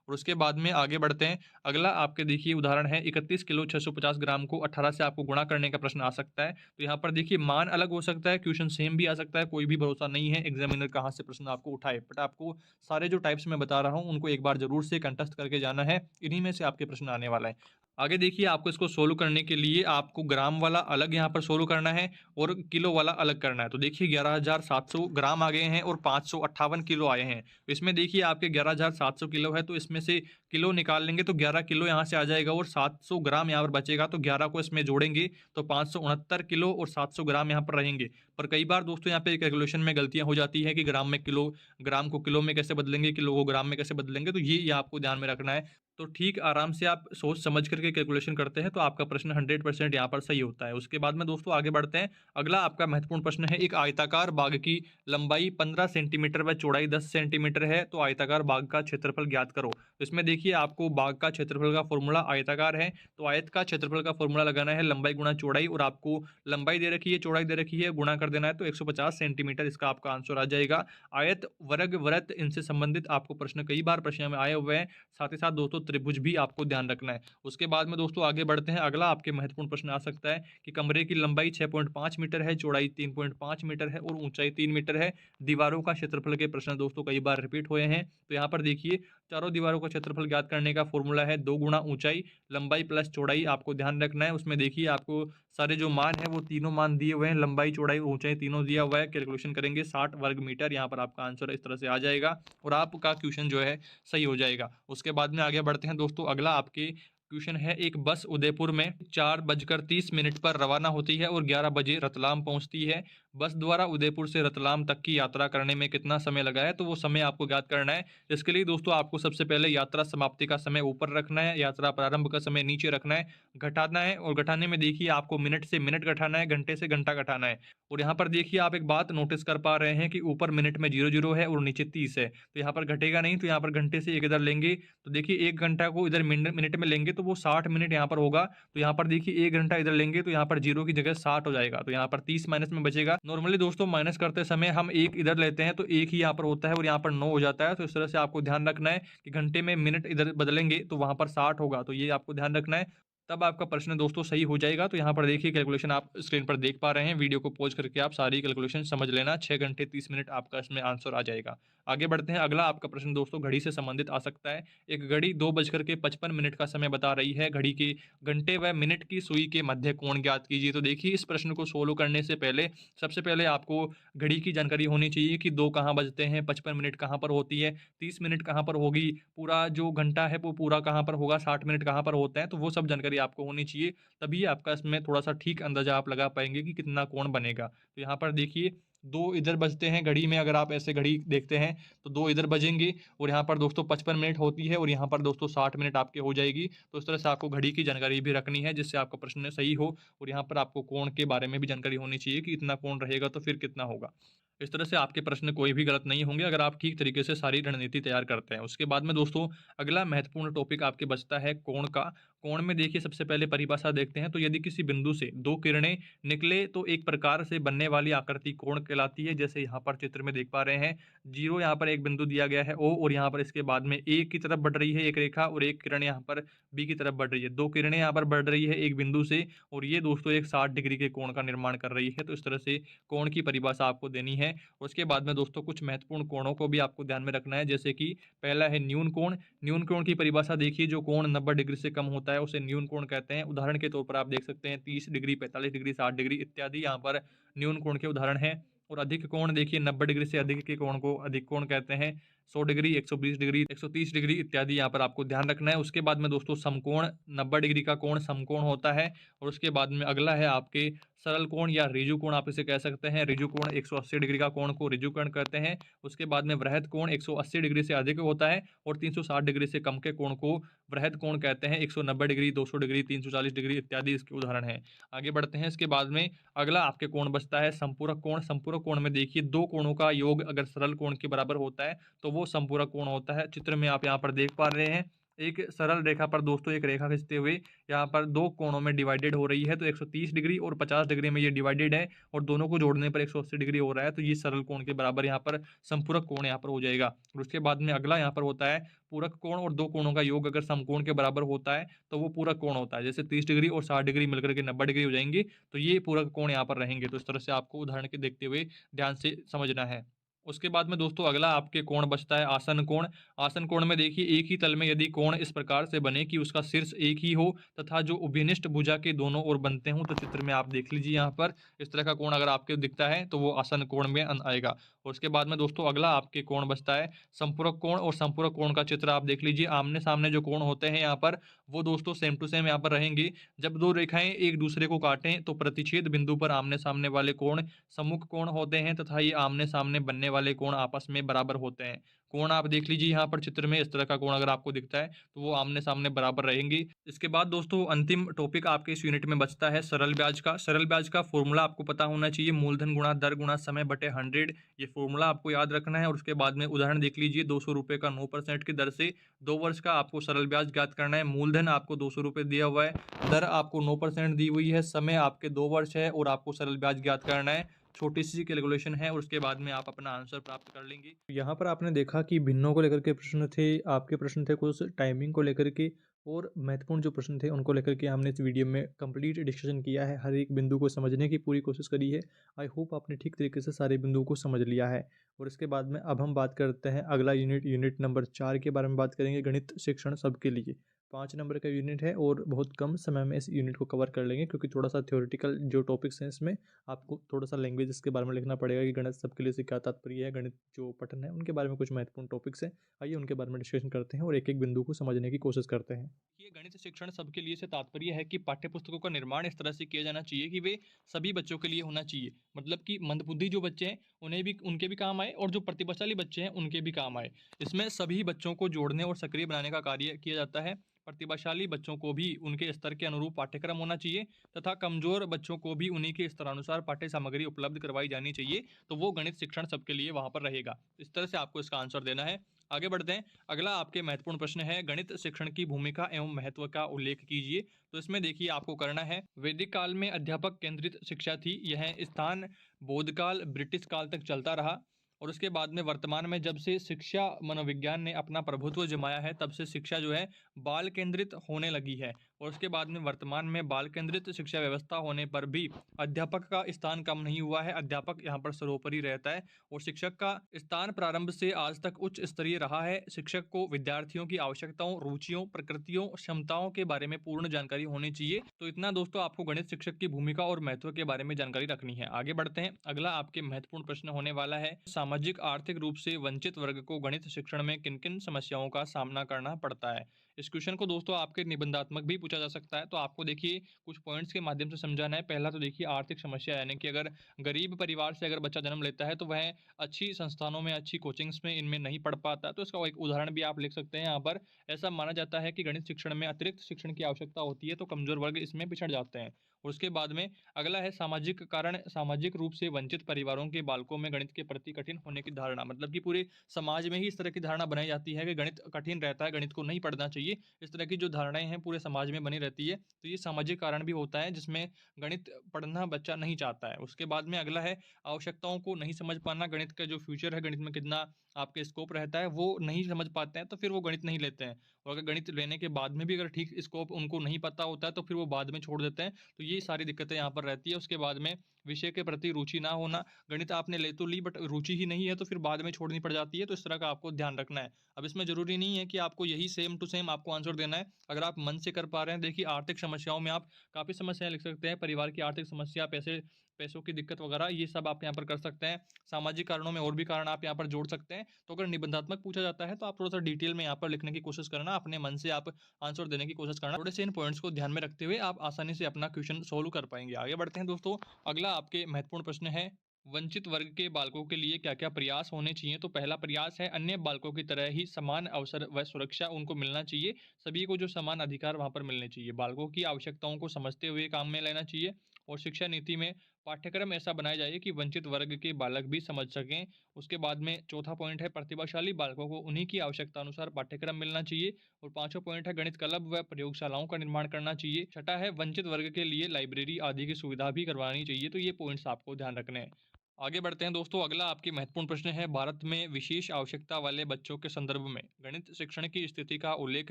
और उसके बाद में आगे बढ़ते हैं। अगला आपके देखिए उदाहरण है 31 किलो 650 ग्राम को 18 से आपको गुणा करने का प्रश्न आ सकता है। तो यहाँ पर देखिए मान अलग हो सकता है, क्वेश्चन सेम भी आ सकता है, कोई भी भरोसा नहीं है एग्जामिनर कहाँ से प्रश्न आपको उठाए। बट आपको सारे जो टाइप्स मैं बता रहा हूँ उनको एक बार जरूर से कंटेस्ट करके जाना है, इन्हीं में से आपके प्रश्न आने वाला है। आगे देखिए आपको इसको सोल्व करने के लिए आपको ग्राम वाला अलग यहाँ पर सोल्व करना है और किलो वाला अलग करना है। तो देखिए 11,700 ग्राम आ गए हैं और 558 किलो आए हैं। तो इसमें देखिए आपके 11,700 किलो है, तो इसमें से किलो निकाल लेंगे तो 11 किलो यहाँ से आ जाएगा और 700 ग्राम यहाँ पर बचेगा। तो 11 को इसमें जोड़ेंगे तो 569 किलो और 700 ग्राम यहाँ पर रहेंगे। पर कई बार दोस्तों यहाँ पे कैलकुलेशन में गलतियां हो जाती है कि ग्राम में किलो, ग्राम को किलो में कैसे बदलेंगे, किलो को ग्राम में कैसे बदलेंगे। तो ये आपको ध्यान में रखना है। तो ठीक आराम से आप सोच समझ करके कैलकुलेशन करते हैं तो आपका प्रश्न 100% यहाँ पर सही होता है। उसके बाद में दोस्तों आगे बढ़ते हैं। अगला आपका महत्वपूर्ण प्रश्न है, एक आयताकार बाग की लंबाई 15 सेंटीमीटर व चौड़ाई 10 सेंटीमीटर है, तो आयताकार बाग का क्षेत्रफल ज्ञात करो। तो इसमें देखिए आपको बाग का क्षेत्रफल का फॉर्मूला आयताकार है, तो आयत का क्षेत्रफल का फॉर्मूला लगाना है लंबाई गुणा चौड़ाई, और आपको लंबाई दे रखी है, चौड़ाई दे रखी है, गुणा कर देना है तो 150 सेंटीमीटर इसका आपका आंसर आ जाएगा। आयत, वर्ग, वृत्त, इनसे संबंधित आपको प्रश्न कई बार प्रश्न में आए हुए हैं। साथ ही साथ दोस्तों त्रिभुज भी आपको ध्यान रखना है। उसके बाद में दोस्तों आगे बढ़ते हैं। अगला आपके महत्वपूर्ण प्रश्न आ सकता है कि कमरे की लंबाई 6.5 मीटर है, चौड़ाई 3.5 मीटर है और ऊंचाई 3 मीटर है। दीवारों का क्षेत्रफल के प्रश्न दोस्तों कई बार रिपीट हुए हैं। तो यहाँ पर देखिए चारों दीवारों का क्षेत्रफल ज्ञात करने का फॉर्मूला है 2 गुणा ऊंचाई लंबाई प्लस चौड़ाई, आपको ध्यान रखना है। उसमें देखिए आपको सारे जो मान है वो तीनों मान दिए हुए हैं, लंबाई चौड़ाई और ऊंचाई तीनों दिया हुआ है। कैलकुलेशन करेंगे 60 वर्ग मीटर, यहाँ पर आपका आंसर इस तरह से आ जाएगा और आपका क्वेश्चन जो है सही हो जाएगा। उसके बाद में आगे बढ़ते हैं दोस्तों। अगला आपके क्वेश्चन है, एक बस उदयपुर में 4:30 पर रवाना होती है और 11 बजे रतलाम पहुंचती है। बस द्वारा उदयपुर से रतलाम तक की यात्रा करने में कितना समय लगा है, तो वो समय आपको ज्ञात करना है। इसके लिए दोस्तों आपको सबसे पहले यात्रा समाप्ति का समय ऊपर रखना है, यात्रा प्रारंभ का समय नीचे रखना है, घटाना है। और घटाने में देखिए आपको मिनट से मिनट घटाना है, घंटे से घंटा घटाना है। और यहाँ पर देखिए आप एक बात नोटिस कर पा रहे हैं कि ऊपर मिनट में 00 है और नीचे 30 है, तो यहाँ पर घटेगा नहीं। तो यहाँ पर घंटे से एक इधर लेंगे तो देखिए 1 घंटा को इधर मिनट में लेंगे तो वो 60 मिनट यहाँ पर होगा। तो यहाँ पर देखिए 1 घंटा इधर लेंगे तो यहाँ पर 0 की जगह 60 हो जाएगा, तो यहाँ पर 30 माइनस में बचेगा। नॉर्मली दोस्तों माइनस करते समय हम 1 इधर लेते हैं तो 1 ही यहाँ पर होता है और यहाँ पर 9 हो जाता है। तो इस तरह से आपको ध्यान रखना है कि घंटे में मिनट इधर बदलेंगे तो वहाँ पर 60 होगा, तो ये आपको ध्यान रखना है, तब आपका प्रश्न दोस्तों सही हो जाएगा। तो यहाँ पर देखिए कैलकुलेशन आप स्क्रीन पर देख पा रहे हैं, वीडियो को पॉज करके आप सारी कैलकुलेशन समझ लेना। 6 घंटे 30 मिनट आपका इसमें आंसर आ जाएगा। आगे बढ़ते हैं। अगला आपका प्रश्न दोस्तों घड़ी से संबंधित आ सकता है। एक घड़ी 2:55 का समय बता रही है, घड़ी के घंटे व मिनट की सुई के मध्य कोण ज्ञात कीजिए। तो देखिए इस प्रश्न को सोल्व करने से पहले सबसे पहले आपको घड़ी की जानकारी होनी चाहिए कि 2 कहाँ बजते हैं, 55 मिनट कहाँ पर होती है, 30 मिनट कहाँ पर होगी, पूरा जो घंटा है वो पूरा कहाँ पर होगा, 60 मिनट कहाँ पर होते हैं। तो वो सब जानकारी आपको होनी चाहिए, तभी आपका इसमें थोड़ा-सा ठीक अंदाज़ा आप लगा पाएँगे कि कितना कोण बनेगा। तो यहाँ पर देखिए 2 इधर बजते हैं घड़ी में, अगर आप ऐसे घड़ी देखते हैं तो 2 इधर बजेंगे और यहाँ पर दोस्तों 55 मिनट होती है और यहाँ पर दोस्तों 60 मिनट आपके हो जाएगी। तो इस तरह से आपको घड़ी की जानकारी भी रखनी है जिससे आपका प्रश्न सही हो, और यहाँ पर आपको कोण के बारे में भी जानकारी होनी चाहिए कि इतना कोण रहेगा तो फिर कितना होगा। इस तरह से आपके प्रश्न कोई भी गलत नहीं होंगे अगर आप ठीक तरीके से सारी रणनीति तैयार करते हैं। उसके बाद में दोस्तों अगला महत्वपूर्ण टॉपिक आपके बचता है कोण का। कोण में देखिए सबसे पहले परिभाषा देखते हैं। तो यदि किसी बिंदु से 2 किरणें निकले तो एक प्रकार से बनने वाली आकृति कोण कहलाती है। जैसे यहाँ पर चित्र में देख पा रहे हैं, 0 यहाँ पर एक बिंदु दिया गया है O, और यहाँ पर इसके बाद में A की तरफ बढ़ रही है एक रेखा और एक किरण यहाँ पर B की तरफ बढ़ रही है। 2 किरणें यहाँ पर बढ़ रही है एक बिंदु से और ये दोस्तों एक 60 डिग्री के कोण का निर्माण कर रही है। तो इस तरह से कोण की परिभाषा आपको देनी है। उसके बाद में दोस्तों कुछ महत्वपूर्ण कोणों को भी आपको ध्यान में रखना है, जैसे कि पहला है न्यून कोण। न्यून कोण की परिभाषा देखिए, जो कोण 90 डिग्री से कम होता है उसे न्यून कोण कहते हैं। उदाहरण के तौर पर आप देख सकते हैं 30 डिग्री, 45 डिग्री, 60 डिग्री इत्यादि यहाँ पर न्यून कोण के उदाहरण हैं। और अधिक कोण देखिए 90 डिग्री से अधिक के कोण को अधिक कोण कहते हैं। 100 डिग्री, 120 डिग्री, 130 डिग्री इत्यादि यहाँ पर आपको ध्यान रखना है। उसके बाद में दोस्तों समकोण, 90 डिग्री का कोण समकोण होता है। और उसके बाद में अगला है आपके सरल कोण या ऋजु कोण आप इसे कह सकते हैं। ऋजु कोण 180 डिग्री का कोण को ऋजु कोण कहते हैं। उसके बाद में वृहद कोण 180 डिग्री से अधिक होता है और 360 डिग्री से कम के कोण को वृहद कोण कहते हैं। 190 डिग्री, 200 डिग्री, 340 डिग्री इत्यादि इसके उदाहरण हैं। आगे बढ़ते हैं। इसके बाद में अगला आपके कोण बचता है संपूरक कोण। संपूरक कोण में देखिए दो कोणों का योग अगर सरल कोण के बराबर होता है तो वो संपूरक कोण होता है। चित्र में आप यहाँ पर देख पा रहे हैं, एक सरल रेखा पर दोस्तों एक रेखा खींचते हुए यहाँ पर दो कोणों में डिवाइडेड हो रही है, तो 130 डिग्री और 50 डिग्री में ये डिवाइडेड है और दोनों को जोड़ने पर 180 डिग्री हो रहा है, तो ये सरल कोण के बराबर यहाँ पर संपूरक कोण यहाँ पर हो जाएगा। और उसके बाद में अगला यहाँ पर होता है पूरक कोण, और दो कोणों का योग अगर समकोण के बराबर होता है तो वो पूरक कोण होता है। जैसे 30 डिग्री और 60 डिग्री मिलकर के 90 डिग्री हो जाएंगे, तो ये पूरक कोण यहाँ पर रहेंगे। तो इस तरह से आपको उदाहरण के देखते हुए ध्यान से समझना है। उसके बाद में दोस्तों अगला आपके कोण बचता है आसन कोण। आसन कोण में देखिए एक ही तल में यदि कोण इस प्रकार से बने कि उसका शीर्ष एक ही हो तथा जो उभयनिष्ठ भुजा के दोनों ओर बनते हों, तो चित्र में आप देख लीजिए यहाँ पर इस तरह का कोण अगर आपके दिखता है तो वो आसन कोण में आएगा। और उसके बाद में दोस्तों अगला आपके कोण बचता है संपूरक कोण। और संपूरक कोण का चित्र आप देख लीजिए, आमने सामने जो कोण होते हैं यहाँ पर वो दोस्तों सेम टू सेम यहाँ पर रहेंगे। जब दो रेखाएं एक दूसरे को काटें तो प्रतिच्छेद बिंदु पर आमने सामने वाले कोण सम्मुख कोण होते हैं तथा ये आमने सामने बनने वाले कोण आपस में बराबर होते हैं। कोण आप देख लीजिए यहाँ पर चित्र में, इस तरह का कोण अगर आपको दिखता है तो वो आमने सामने बराबर रहेंगी। इसके बाद दोस्तों अंतिम टॉपिक आपके इस यूनिट में बचता है सरल ब्याज का। सरल ब्याज का फॉर्मूला आपको पता होना चाहिए, मूलधन गुणा दर गुणा समय बटे 100। ये फॉर्मूला आपको याद रखना है। और उसके बाद में उदाहरण देख लीजिए, 200 रुपये का 9% की दर से 2 वर्ष का आपको सरल ब्याज ज्ञात करना है। मूलधन आपको 200 रुपये दिया हुआ है, दर आपको 9% दी हुई है, समय आपके 2 वर्ष है और आपको सरल ब्याज ज्ञात करना है। छोटी सी कैलकुलेशन है और उसके बाद में आप अपना आंसर प्राप्त कर लेंगे। यहाँ पर आपने देखा कि भिन्नों को लेकर के प्रश्न थे, आपके प्रश्न थे कुछ टाइमिंग को लेकर के, और महत्वपूर्ण जो प्रश्न थे उनको लेकर के हमने इस वीडियो में कंप्लीट डिस्कशन किया है। हर एक बिंदु को समझने की पूरी कोशिश करी है। आई होप आपने ठीक तरीके से सारे बिंदुओं को समझ लिया है। और इसके बाद में अब हम बात करते हैं अगला यूनिट, यूनिट नंबर 4 के बारे में बात करेंगे, गणित शिक्षण सबके लिए। 5 नंबर का यूनिट है और बहुत कम समय में इस यूनिट को कवर कर लेंगे, क्योंकि थोड़ा सा थ्योरेटिकल जो टॉपिक्स हैं इसमें आपको थोड़ा सा लैंग्वेज के बारे में लिखना पड़ेगा कि गणित सबके लिए से क्या तात्पर्य है, गणित जो पठन है उनके बारे में कुछ महत्वपूर्ण टॉपिक्स हैं। आइए उनके बारे में डिस्कशन करते हैं और एक एक बिंदु को समझने की कोशिश करते हैं। ये गणित शिक्षण सबके लिए से तात्पर्य है कि पाठ्य पुस्तकों का निर्माण इस तरह से किया जाना चाहिए कि वे सभी बच्चों के लिए होना चाहिए। मतलब कि मंदबुद्धि जो बच्चे हैं उन्हें भी, उनके भी काम आए, और जो प्रतिभाशाली बच्चे हैं उनके भी काम आए। इसमें सभी बच्चों को जोड़ने और सक्रिय बनाने का कार्य किया जाता है। प्रतिभाशाली बच्चों को भी उनके स्तर के अनुरूप पाठ्यक्रम होना चाहिए तथा कमजोर बच्चों को भी उन्हीं के स्तरानुसार पाठ्य सामग्री उपलब्ध करवाई जानी चाहिए। तो वो गणित शिक्षण सबके लिए वहां पर रहेगा। इस तरह से आपको इसका आंसर देना है। आगे बढ़ते हैं। अगला आपके महत्वपूर्ण प्रश्न है, गणित शिक्षण की भूमिका एवं महत्व का उल्लेख कीजिए। तो इसमें देखिए आपको करना है, वैदिक काल में अध्यापक केंद्रित शिक्षा थी। यह स्थान बोधकाल ब्रिटिश काल तक चलता रहा। और उसके बाद में वर्तमान में जब से शिक्षा मनोविज्ञान ने अपना प्रभुत्व जमाया है, तब से शिक्षा जो है बाल केंद्रित होने लगी है। और उसके बाद में वर्तमान में बाल केंद्रित शिक्षा व्यवस्था होने पर भी अध्यापक का स्थान कम नहीं हुआ है। अध्यापक यहाँ पर सर्वोपरि रहता है और शिक्षक का स्थान प्रारंभ से आज तक उच्च स्तरीय रहा है। शिक्षक को विद्यार्थियों की आवश्यकताओं, रुचियों, प्रकृतियों, क्षमताओं के बारे में पूर्ण जानकारी होनी चाहिए। तो इतना दोस्तों आपको गणित शिक्षक की भूमिका और महत्व के बारे में जानकारी रखनी है। आगे बढ़ते हैं। अगला आपके महत्वपूर्ण प्रश्न होने वाला है, सामाजिक आर्थिक रूप से वंचित वर्ग को गणित शिक्षण में किन किन समस्याओं का सामना करना पड़ता है। इस क्वेश्चन को दोस्तों आपके निबंधात्मक भी पूछा जा सकता है। तो आपको देखिए कुछ पॉइंट्स के माध्यम से समझाना है। पहला तो देखिए आर्थिक समस्या, यानी कि अगर गरीब परिवार से अगर बच्चा जन्म लेता है तो वह अच्छी संस्थानों में, अच्छी कोचिंग्स में इनमें नहीं पढ़ पाता। तो इसका एक उदाहरण भी आप लिख सकते हैं। यहाँ पर ऐसा माना जाता है कि गणित शिक्षण में अतिरिक्त शिक्षण की आवश्यकता होती है, तो कमजोर वर्ग इसमें पिछड़ जाते हैं। और उसके बाद में अगला है सामाजिक कारण, सामाजिक रूप से वंचित परिवारों के बालकों में गणित के प्रति कठिन होने की धारणा। मतलब कि पूरे समाज में ही इस तरह की धारणा बनाई जाती है कि गणित कठिन रहता है, गणित को नहीं पढ़ना चाहिए। इस तरह की जो धारणाएं हैं पूरे समाज में बनी रहती है। तो ये सामाजिक कारण भी होता है जिसमें गणित पढ़ना बच्चा नहीं चाहता है। उसके बाद में अगला है आवश्यकताओं को नहीं समझ पाना। गणित का जो फ्यूचर है, गणित में कितना आपके स्कोप रहता है, वो नहीं समझ पाते हैं, तो फिर वो गणित नहीं लेते हैं। और अगर गणित लेने के बाद में भी अगर ठीक स्कोप उनको नहीं पता होता है तो फिर वो बाद में छोड़ देते हैं। तो ये सारी दिक्कतें यहाँ पर रहती है। उसके बाद में विषय के प्रति रुचि ना होना, गणित आपने ले तो ली बट रुचि ही नहीं है तो फिर बाद में छोड़नी पड़ जाती है। तो इस तरह का आपको ध्यान रखना है। अब इसमें जरूरी नहीं है कि आपको यही सेम टू सेम आपको आंसर देना है। अगर आप मन से कर पा रहे हैं, देखिए आर्थिक समस्याओं में आप काफी समस्याएं लिख सकते हैं। परिवार की आर्थिक समस्या, पैसे पैसों की दिक्कत वगैरह, ये सब आप यहाँ पर कर सकते हैं। सामाजिक कारणों में और भी कारण आप यहाँ पर जोड़ सकते हैं। तो अगर निबंधात्मक पूछा जाता है तो आप थोड़ा-सा डिटेल में यहाँ पर लिखने की कोशिश करना, अपने मन से आप आंसर देने की कोशिश करना। थोड़े से इन पॉइंट्स को ध्यान में रखते हुए आप आसानी से अपना क्वेश्चन सॉल्व कर पाएँगे। आगे बढ़ते हैं दोस्तों, अगला आपके महत्वपूर्ण प्रश्न है, वंचित वर्ग के बालकों के लिए क्या-क्या प्रयास होने चाहिए? तो पहला प्रयास है, अन्य बालकों की तरह ही समान अवसर व सुरक्षा उनको मिलना चाहिए। सभी को जो समान अधिकार वहाँ पर मिलने चाहिए। बालकों की आवश्यकताओं को समझते हुए काम में लेना चाहिए और शिक्षा नीति में पाठ्यक्रम ऐसा बनाया जाए कि वंचित वर्ग के बालक भी समझ सकें। उसके बाद में चौथा पॉइंट है, प्रतिभाशाली बालकों को उन्हीं की आवश्यकता अनुसार पाठ्यक्रम मिलना चाहिए। और पांचवा पॉइंट है, गणित क्लब व प्रयोगशालाओं का निर्माण करना चाहिए। छठा है, वंचित वर्ग के लिए लाइब्रेरी आदि की सुविधा भी करवानी चाहिए। तो ये पॉइंट्स आपको ध्यान रखने हैं। आगे बढ़ते हैं दोस्तों, अगला आपकी महत्वपूर्ण प्रश्न है, भारत में विशेष आवश्यकता वाले बच्चों के संदर्भ में गणित शिक्षण की स्थिति का उल्लेख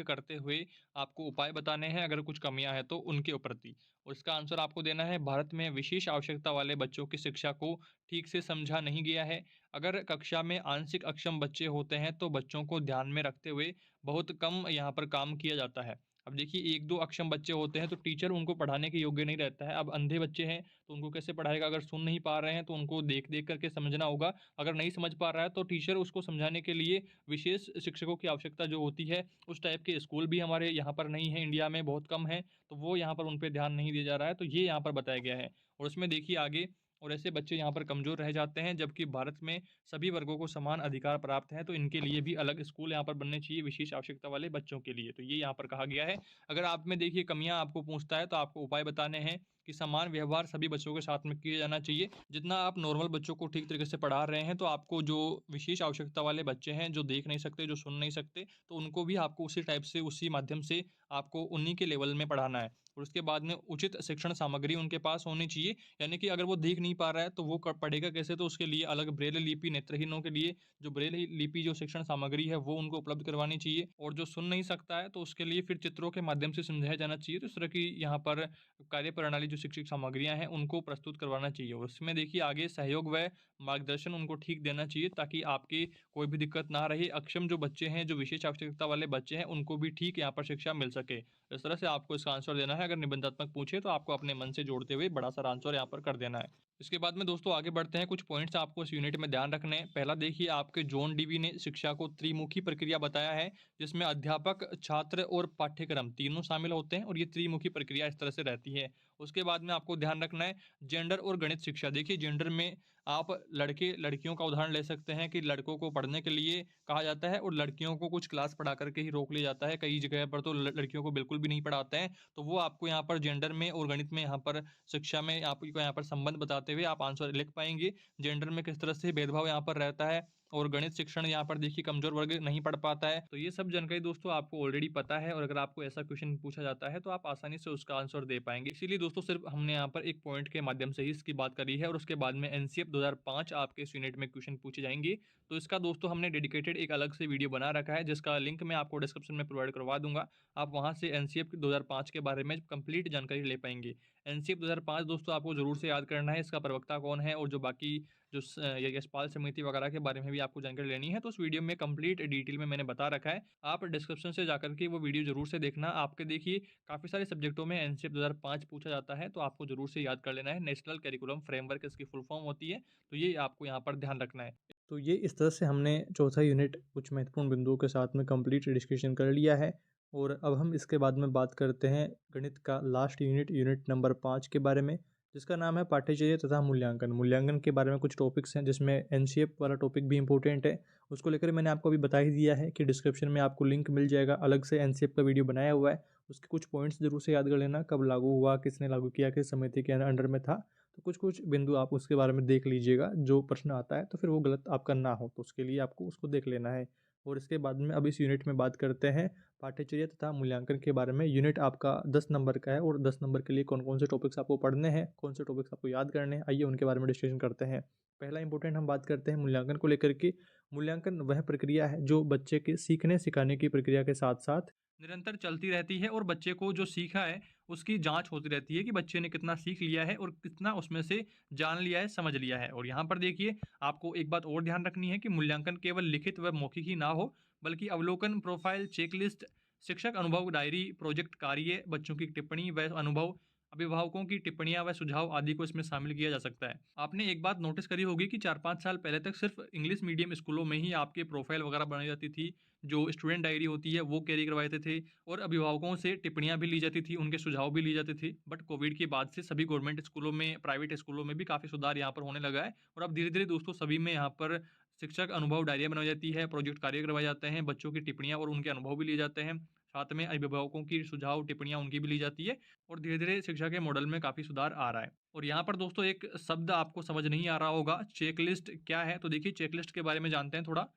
करते हुए आपको उपाय बताने हैं, अगर कुछ कमियां हैं तो उनके प्रति। और इसका आंसर आपको देना है, भारत में विशेष आवश्यकता वाले बच्चों की शिक्षा को ठीक से समझा नहीं गया है। अगर कक्षा में आंशिक अक्षम बच्चे होते हैं तो बच्चों को ध्यान में रखते हुए बहुत कम यहाँ पर काम किया जाता है। अब देखिए, एक दो अक्षम बच्चे होते हैं तो टीचर उनको पढ़ाने के योग्य नहीं रहता है। अब अंधे बच्चे हैं तो उनको कैसे पढ़ाएगा? अगर सुन नहीं पा रहे हैं तो उनको देख देख करके समझना होगा। अगर नहीं समझ पा रहा है तो टीचर उसको समझाने के लिए विशेष शिक्षकों की आवश्यकता जो होती है, उस टाइप के स्कूल भी हमारे यहाँ पर नहीं है, इंडिया में बहुत कम है। तो वो यहाँ पर उन पे ध्यान नहीं दिया जा रहा है, तो ये यहाँ पर बताया गया है। और उसमें देखिए आगे, और ऐसे बच्चे यहाँ पर कमज़ोर रह जाते हैं, जबकि भारत में सभी वर्गों को समान अधिकार प्राप्त हैं, तो इनके लिए भी अलग स्कूल यहाँ पर बनने चाहिए विशेष आवश्यकता वाले बच्चों के लिए। तो ये यहाँ पर कहा गया है। अगर आप में देखिए कमियाँ आपको पूछता है तो आपको उपाय बताने हैं कि समान व्यवहार सभी बच्चों के साथ में किया जाना चाहिए। जितना आप नॉर्मल बच्चों को ठीक तरीके से पढ़ा रहे हैं, तो आपको जो विशेष आवश्यकता वाले बच्चे हैं, जो देख नहीं सकते, जो सुन नहीं सकते, तो उनको भी आपको उसी टाइप से, उसी माध्यम से आपको उन्हीं के लेवल में पढ़ाना है। और उसके बाद में उचित शिक्षण सामग्री उनके पास होनी चाहिए। यानी कि अगर वो देख नहीं पा रहा है तो वो पढ़ेगा कैसे? तो उसके लिए अलग ब्रेल लिपि, नेत्रहीनों के लिए जो ब्रेल लिपि जो शिक्षण सामग्री है वो उनको उपलब्ध करवानी चाहिए। और जो सुन नहीं सकता है तो उसके लिए फिर चित्रों के माध्यम से समझाया जाना चाहिए। तो इस तरह की यहाँ पर कार्य प्रणाली जो शैक्षिक सामग्रियाँ हैं उनको प्रस्तुत करवाना चाहिए। और उसमें देखिए आगे सहयोग व मार्गदर्शन उनको ठीक देना चाहिए, ताकि आपकी कोई भी दिक्कत ना रहे। अक्षम जो बच्चे हैं, जो विशेष आवश्यकता वाले बच्चे हैं, उनको भी ठीक यहाँ पर शिक्षा मिल सके। इस तरह से आपको इसका आंसर देना है। अगर निबंधात्मक पूछे तो आपको अपने मन से जोड़ते हुए बड़ा सारा आंसर यहाँ पर कर देना है। इसके बाद में दोस्तों आगे बढ़ते हैं, कुछ पॉइंट्स आपको इस यूनिट में ध्यान रखने हैं। पहला देखिए, आपके जॉन डीवी ने शिक्षा को त्रिमुखी प्रक्रिया बताया है, जिसमें अध्यापक, छात्र और पाठ्यक्रम तीनों शामिल होते हैं, और ये त्रिमुखी प्रक्रिया इस तरह से रहती है। उसके बाद में आपको ध्यान रखना है जेंडर और गणित शिक्षा। देखिए, जेंडर में आप लड़के लड़कियों का उदाहरण ले सकते हैं कि लड़कों को पढ़ने के लिए कहा जाता है और लड़कियों को कुछ क्लास पढ़ा करके ही रोक लिया जाता है। कई जगह पर तो लड़कियों को बिल्कुल भी नहीं पढ़ाते हैं। तो वो आपको यहाँ पर जेंडर में और गणित में, यहाँ पर शिक्षा में आपको यहाँ पर संबंध बताते हुए आप आंसर लिख पाएंगे। जेंडर में किस तरह से भेदभाव यहाँ पर रहता है, और गणित शिक्षण यहाँ पर देखिए कमजोर वर्ग नहीं पढ़ पाता है। तो ये सब जानकारी दोस्तों आपको ऑलरेडी पता है, और अगर आपको ऐसा क्वेश्चन पूछा जाता है तो आप आसानी से उसका आंसर दे पाएंगे। इसीलिए दोस्तों सिर्फ हमने यहाँ पर एक पॉइंट के माध्यम से ही इसकी बात करी है, और उसके बाद में एनसीएफ 2005 आपके इस यूनिट में क्वेश्चन पूछे जाएंगे। तो इसका दोस्तों हमने डेडिकेटेड एक अलग से वीडियो बना रखा है, जिसका लिंक मैं आपको डिस्क्रिप्शन में प्रोवाइड करवा दूंगा। आप वहाँ से एनसीएफ 2005 के बारे में कंप्लीट जानकारी ले पाएंगे। एनसीएफ 2005 दोस्तों आपको जरूर से याद करना है, इसका प्रवक्ता कौन है, और जो बाकी जो यशपाल समिति वगैरह के बारे में भी आपको जानकारी लेनी है, तो उस वीडियो में कंप्लीट डिटेल में मैंने बता रखा है। आप डिस्क्रिप्शन से जाकर के वो वीडियो जरूर से देखना। आपके देखिए काफ़ी सारे सब्जेक्टों में एनसीएफ 2005 पूछा जाता है, तो आपको जरूर से याद कर लेना है। नेशनल करिकुलम फ्रेमवर्क इसकी फुल फॉर्म होती है, तो ये आपको यहाँ पर ध्यान रखना है। तो ये इस तरह से हमने चौथा यूनिट कुछ महत्वपूर्ण बिंदुओं के साथ में कंप्लीट डिस्कशन कर लिया है। और अब हम इसके बाद में बात करते हैं गणित का लास्ट यूनिट, यूनिट नंबर 5 के बारे में, जिसका नाम है पाठ्यचर्या तथा मूल्यांकन। मूल्यांकन के बारे में कुछ टॉपिक्स हैं, जिसमें एनसीएफ वाला टॉपिक भी इंपॉर्टेंट है। उसको लेकर मैंने आपको अभी बता ही दिया है कि डिस्क्रिप्शन में आपको लिंक मिल जाएगा, अलग से एनसीएफ का वीडियो बनाया हुआ है। उसके कुछ पॉइंट्स जरूर से याद कर लेना, कब लागू हुआ, किसने लागू किया, किस समिति के अंडर में था। तो कुछ कुछ बिंदु आप उसके बारे में देख लीजिएगा, जो प्रश्न आता है तो फिर वो गलत आपका ना हो, तो उसके लिए आपको उसको देख लेना है। और इसके बाद में अब इस यूनिट में बात करते हैं पाठ्यचर्या तथा मूल्यांकन के बारे में। यूनिट आपका 10 नंबर का है, और 10 नंबर के लिए कौन कौन से टॉपिक्स आपको पढ़ने हैं, कौन से टॉपिक्स आपको याद करने हैं, आइए उनके बारे में डिस्कशन करते हैं। पहला इंपॉर्टेंट हम बात करते हैं मूल्यांकन को लेकर के। मूल्यांकन वह प्रक्रिया है जो बच्चे के सीखने सिखाने की प्रक्रिया के साथ साथ निरंतर चलती रहती है, और बच्चे को जो सीखा है उसकी जांच होती रहती है कि बच्चे ने कितना सीख लिया है और कितना उसमें से जान लिया है, समझ लिया है। और यहाँ पर देखिए आपको एक बात और ध्यान रखनी है कि मूल्यांकन केवल लिखित व मौखिक ही ना हो, बल्कि अवलोकन, प्रोफाइल, चेकलिस्ट, शिक्षक अनुभव डायरी, प्रोजेक्ट कार्य, बच्चों की टिप्पणी व अनुभव, अभिभावकों की टिप्पणियां व सुझाव आदि को इसमें शामिल किया जा सकता है। आपने एक बात नोटिस करी होगी कि 4-5 साल पहले तक सिर्फ इंग्लिश मीडियम स्कूलों में ही आपके प्रोफाइल वगैरह बनाई जाती थी, जो स्टूडेंट डायरी होती है वो कैरी करवाए जाते थे और अभिभावकों से टिप्पणियां भी ली जाती थी, उनके सुझाव भी लिए जाते थे। बट कोविड के बाद से सभी गवर्नमेंट स्कूलों में, प्राइवेट स्कूलों में भी काफ़ी सुधार यहाँ पर होने लगा है और अब धीरे-धीरे दोस्तों सभी में यहाँ पर शिक्षक अनुभव डायरिया बनाई जाती है, प्रोजेक्ट कार्य करवाए जाते हैं, बच्चों की टिप्पणियाँ और उनके अनुभव भी लिए जाते हैं। साथ में अभिभावकों की सुझाव, टिप्पणियाँ उनकी भी ली जाती है और धीरे-धीरे शिक्षा के मॉडल में काफ़ी सुधार आ रहा है। और यहाँ पर दोस्तों एक शब्द आपको समझ नहीं आ रहा होगा, चेकलिस्ट क्या है? तो देखिए चेकलिस्ट के बारे में जानते हैं थोड़ा।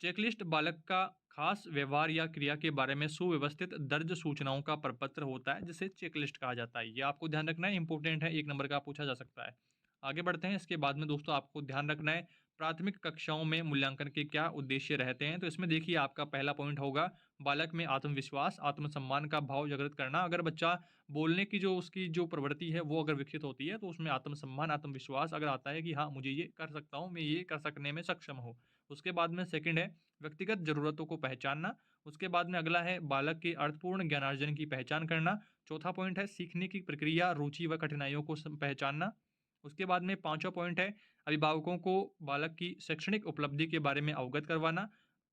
चेकलिस्ट बालक का खास व्यवहार या क्रिया के बारे में सुव्यवस्थित दर्ज सूचनाओं का प्रपत्र होता है, जिसे चेकलिस्ट कहा जाता है। ये आपको ध्यान रखना है, इंपॉर्टेंट है, 1 नंबर का पूछा जा सकता है। आगे बढ़ते हैं, इसके बाद में दोस्तों आपको ध्यान रखना है प्राथमिक कक्षाओं में मूल्यांकन के क्या उद्देश्य रहते हैं। तो इसमें देखिए आपका पहला पॉइंट होगा बालक में आत्मविश्वास, आत्मसम्मान का भाव जागृत करना। अगर बच्चा बोलने की जो उसकी जो प्रवृत्ति है वो अगर विकसित होती है तो उसमें आत्मसम्मान, आत्मविश्वास अगर आता है कि हाँ, मुझे ये कर सकता हूँ, मैं ये कर सकने में सक्षम हूँ। उसके बाद में सेकंड है व्यक्तिगत ज़रूरतों को पहचानना। उसके बाद में अगला है बालक के अर्थपूर्ण ज्ञानार्जन की पहचान करना। चौथा पॉइंट है सीखने की प्रक्रिया, रुचि व कठिनाइयों को पहचानना। उसके बाद में पांचवा पॉइंट है अभिभावकों को बालक की शैक्षणिक उपलब्धि के बारे में अवगत करवाना।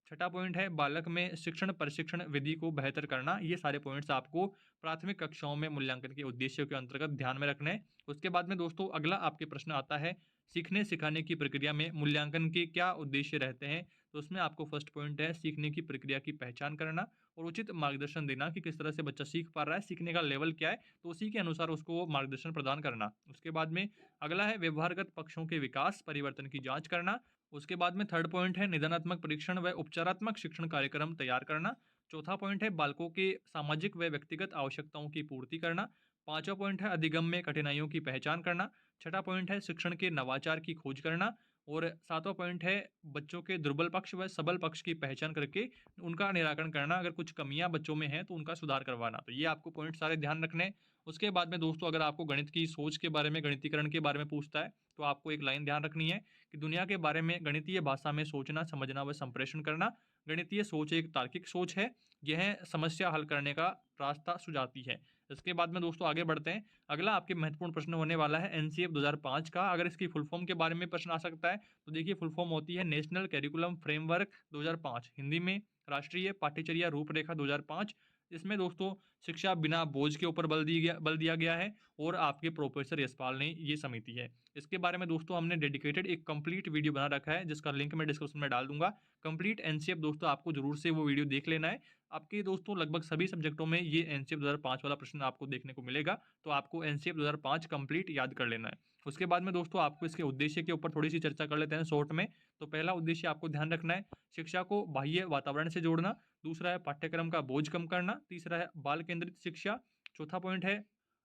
छठा पॉइंट है बालक में शिक्षण प्रशिक्षण विधि को बेहतर करना। ये सारे पॉइंट्स आपको प्राथमिक कक्षाओं में मूल्यांकन के उद्देश्यों के अंतर्गत ध्यान में रखने हैं। उसके बाद में दोस्तों अगला आपके प्रश्न आता है सीखने सिखाने की प्रक्रिया में मूल्यांकन के क्या उद्देश्य रहते हैं। तो उसमें आपको फर्स्ट पॉइंट है सीखने की प्रक्रिया की पहचान करना और उचित मार्गदर्शन देना कि किस तरह से बच्चा सीख पा रहा है, सीखने का लेवल क्या है, तो उसी के अनुसार उसको मार्गदर्शन प्रदान करना। उसके बाद में अगला है व्यवहारगत पक्षों के विकास परिवर्तन की जांच करना। उसके बाद में थर्ड पॉइंट है निदानात्मक परीक्षण व उपचारात्मक शिक्षण कार्यक्रम तैयार करना। चौथा पॉइंट है बालकों के सामाजिक व व्यक्तिगत आवश्यकताओं की पूर्ति करना। पांचवा पॉइंट है अधिगम में कठिनाइयों की पहचान करना। छठा पॉइंट है शिक्षण के नवाचार की खोज करना और सातवां पॉइंट है बच्चों के दुर्बल पक्ष व सबल पक्ष की पहचान करके उनका निराकरण करना। अगर कुछ कमियां बच्चों में हैं तो उनका सुधार करवाना। तो ये आपको पॉइंट सारे ध्यान रखने हैं। उसके बाद में दोस्तों अगर आपको गणित की सोच के बारे में, गणितीकरण के बारे में पूछता है तो आपको एक लाइन ध्यान रखनी है कि दुनिया के बारे में गणितीय भाषा में सोचना, समझना व संप्रेषण करना। गणितीय सोच एक तार्किक सोच है, यह समस्या हल करने का रास्ता सुझाती है। इसके बाद में दोस्तों आगे बढ़ते हैं। अगला आपके महत्वपूर्ण प्रश्न होने वाला है एनसीएफ 2005 का। अगर इसकी फुल फॉर्म के बारे में प्रश्न आ सकता है तो देखिए फुल फॉर्म होती है नेशनल करिकुलम फ्रेमवर्क 2005, हिंदी में राष्ट्रीय पाठ्यचर्या रूपरेखा 2005। इसमें दोस्तों शिक्षा बिना बोझ के ऊपर बल दिया गया है और आपके प्रोफेसर यशपाल ने ये समिति है। इसके बारे में दोस्तों हमने डेडिकेटेड एक कंप्लीट वीडियो बना रखा है जिसका लिंक मैं डिस्क्रिप्शन में डाल दूंगा। कंप्लीट एनसीएफ दोस्तों आपको जरूर से वो वीडियो देख लेना है। आपके दोस्तों लगभग सभी सब्जेक्टों में ये एनसीएफ 2005 वाला प्रश्न आपको देखने को मिलेगा, तो आपको एनसीएफ 2005 कंप्लीट याद कर लेना है। उसके बाद में दोस्तों आपको इसके उद्देश्य के ऊपर थोड़ी सी चर्चा कर लेते हैं शॉर्ट में। तो पहला उद्देश्य आपको ध्यान रखना है शिक्षा को बाह्य वातावरण से जोड़ना। दूसरा है पाठ्यक्रम का बोझ कम करना। तीसरा है बाल केंद्रित शिक्षा। चौथा पॉइंट है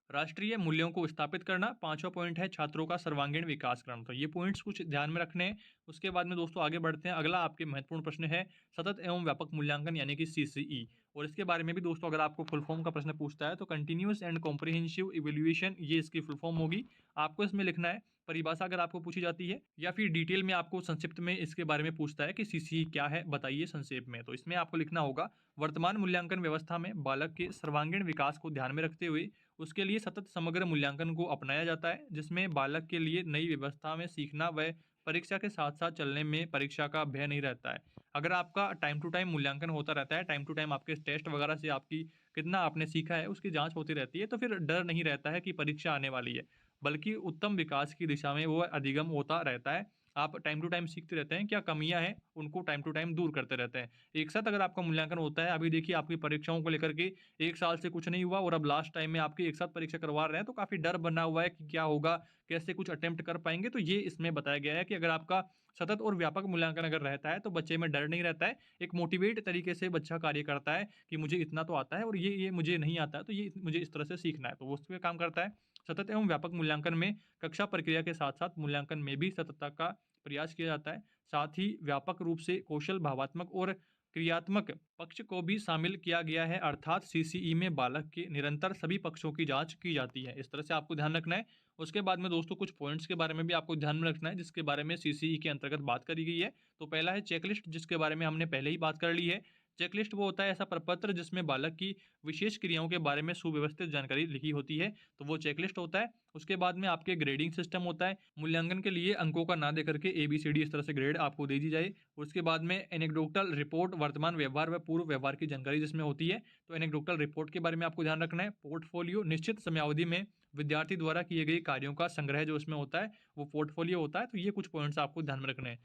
राष्ट्रीय मूल्यों को स्थापित करना। पांचवा पॉइंट है छात्रों का सर्वांगीण विकास करना। तो ये पॉइंट्स कुछ ध्यान में रखने हैं। उसके बाद में दोस्तों आगे बढ़ते हैं। अगला आपके महत्वपूर्ण प्रश्न है सतत एवं व्यापक मूल्यांकन यानी कि सीसीई। और इसके बारे में भी दोस्तों अगर आपको फुल फॉर्म का प्रश्न पूछता है तो कंटिन्यूअस एंड कॉम्प्रिहेंसिव इवैल्यूएशन, ये इसकी फुल फॉर्म होगी। आपको इसमें लिखना है परिभाषा अगर आपको पूछी जाती है या फिर डिटेल में आपको संक्षिप्त में इसके बारे में पूछता है कि सीसीई क्या है बताइए संक्षेप में, तो इसमें आपको लिखना होगा वर्तमान मूल्यांकन व्यवस्था में बालक के सर्वांगीण विकास को ध्यान में रखते हुए उसके लिए सतत समग्र मूल्यांकन को अपनाया जाता है, जिसमें बालक के लिए नई व्यवस्था में सीखना व परीक्षा के साथ साथ चलने में परीक्षा का भय नहीं रहता है। अगर आपका टाइम टू टाइम मूल्यांकन होता रहता है, टाइम टू टाइम आपके टेस्ट वगैरह से आपकी कितना आपने सीखा है उसकी जांच होती रहती है, तो फिर डर नहीं रहता है कि परीक्षा आने वाली है, बल्कि उत्तम विकास की दिशा में वो अधिगम होता रहता है। आप टाइम टू टाइम सीखते रहते हैं, क्या कमियां हैं उनको टाइम टू टाइम दूर करते रहते हैं। एक साथ अगर आपका मूल्यांकन होता है, अभी देखिए आपकी परीक्षाओं को लेकर के 1 साल से कुछ नहीं हुआ और अब लास्ट टाइम में आपकी एक साथ परीक्षा करवा रहे हैं, तो काफ़ी डर बना हुआ है कि क्या होगा, कैसे कुछ अटेम्प्ट कर पाएँगे। तो ये इसमें बताया गया है कि अगर आपका सतत और व्यापक मूल्यांकन अगर रहता है, तो बच्चे में डर नहीं रहता है। एक मोटिवेट तरीके से बच्चा कार्य करता है कि मुझे इतना तो आता है और ये मुझे नहीं आता है, तो ये मुझे इस तरह से सीखना है, तो वो उस पे काम करता है। सतत एवं व्यापक मूल्यांकन में कक्षा प्रक्रिया के साथ-साथ मूल्यांकन में भी सततता का प्रयास किया जाता है। साथ ही व्यापक रूप से कौशल, भावात्मक और क्रियात्मक पक्ष को भी शामिल किया गया है, अर्थात सीसीई में बालक के निरंतर सभी पक्षों की जांच की जाती है। इस तरह से आपको ध्यान रखना है। उसके बाद में दोस्तों कुछ पॉइंट्स के बारे में भी आपको ध्यान में रखना है जिसके बारे में सीसीई के अंतर्गत बात करी गई है। तो पहला है चेकलिस्ट, जिसके बारे में हमने पहले ही बात कर ली है। चेकलिस्ट वो होता है ऐसा प्रपत्र जिसमें बालक की विशेष क्रियाओं के बारे में सुव्यवस्थित जानकारी लिखी होती है, तो वो चेकलिस्ट होता है। उसके बाद में आपके ग्रेडिंग सिस्टम होता है, मूल्यांकन के लिए अंकों का ना देकर के ABCD इस तरह से ग्रेड आपको दे दी जाए। उसके बाद में एनेक्डोटल रिपोर्ट वर्तमान व्यवहार व पूर्व व्यवहार की जानकारी जिसमें होती है, तो एनेक्डोटल रिपोर्ट के बारे में आपको ध्यान रखना है। पोर्टफोलियो निश्चित समयावधि में विद्यार्थी द्वारा किए गए कार्यों का संग्रह जो इसमें होता है वो पोर्टफोलियो होता है, तो ये कुछ पॉइंट्स आपको ध्यान में रखने हैं।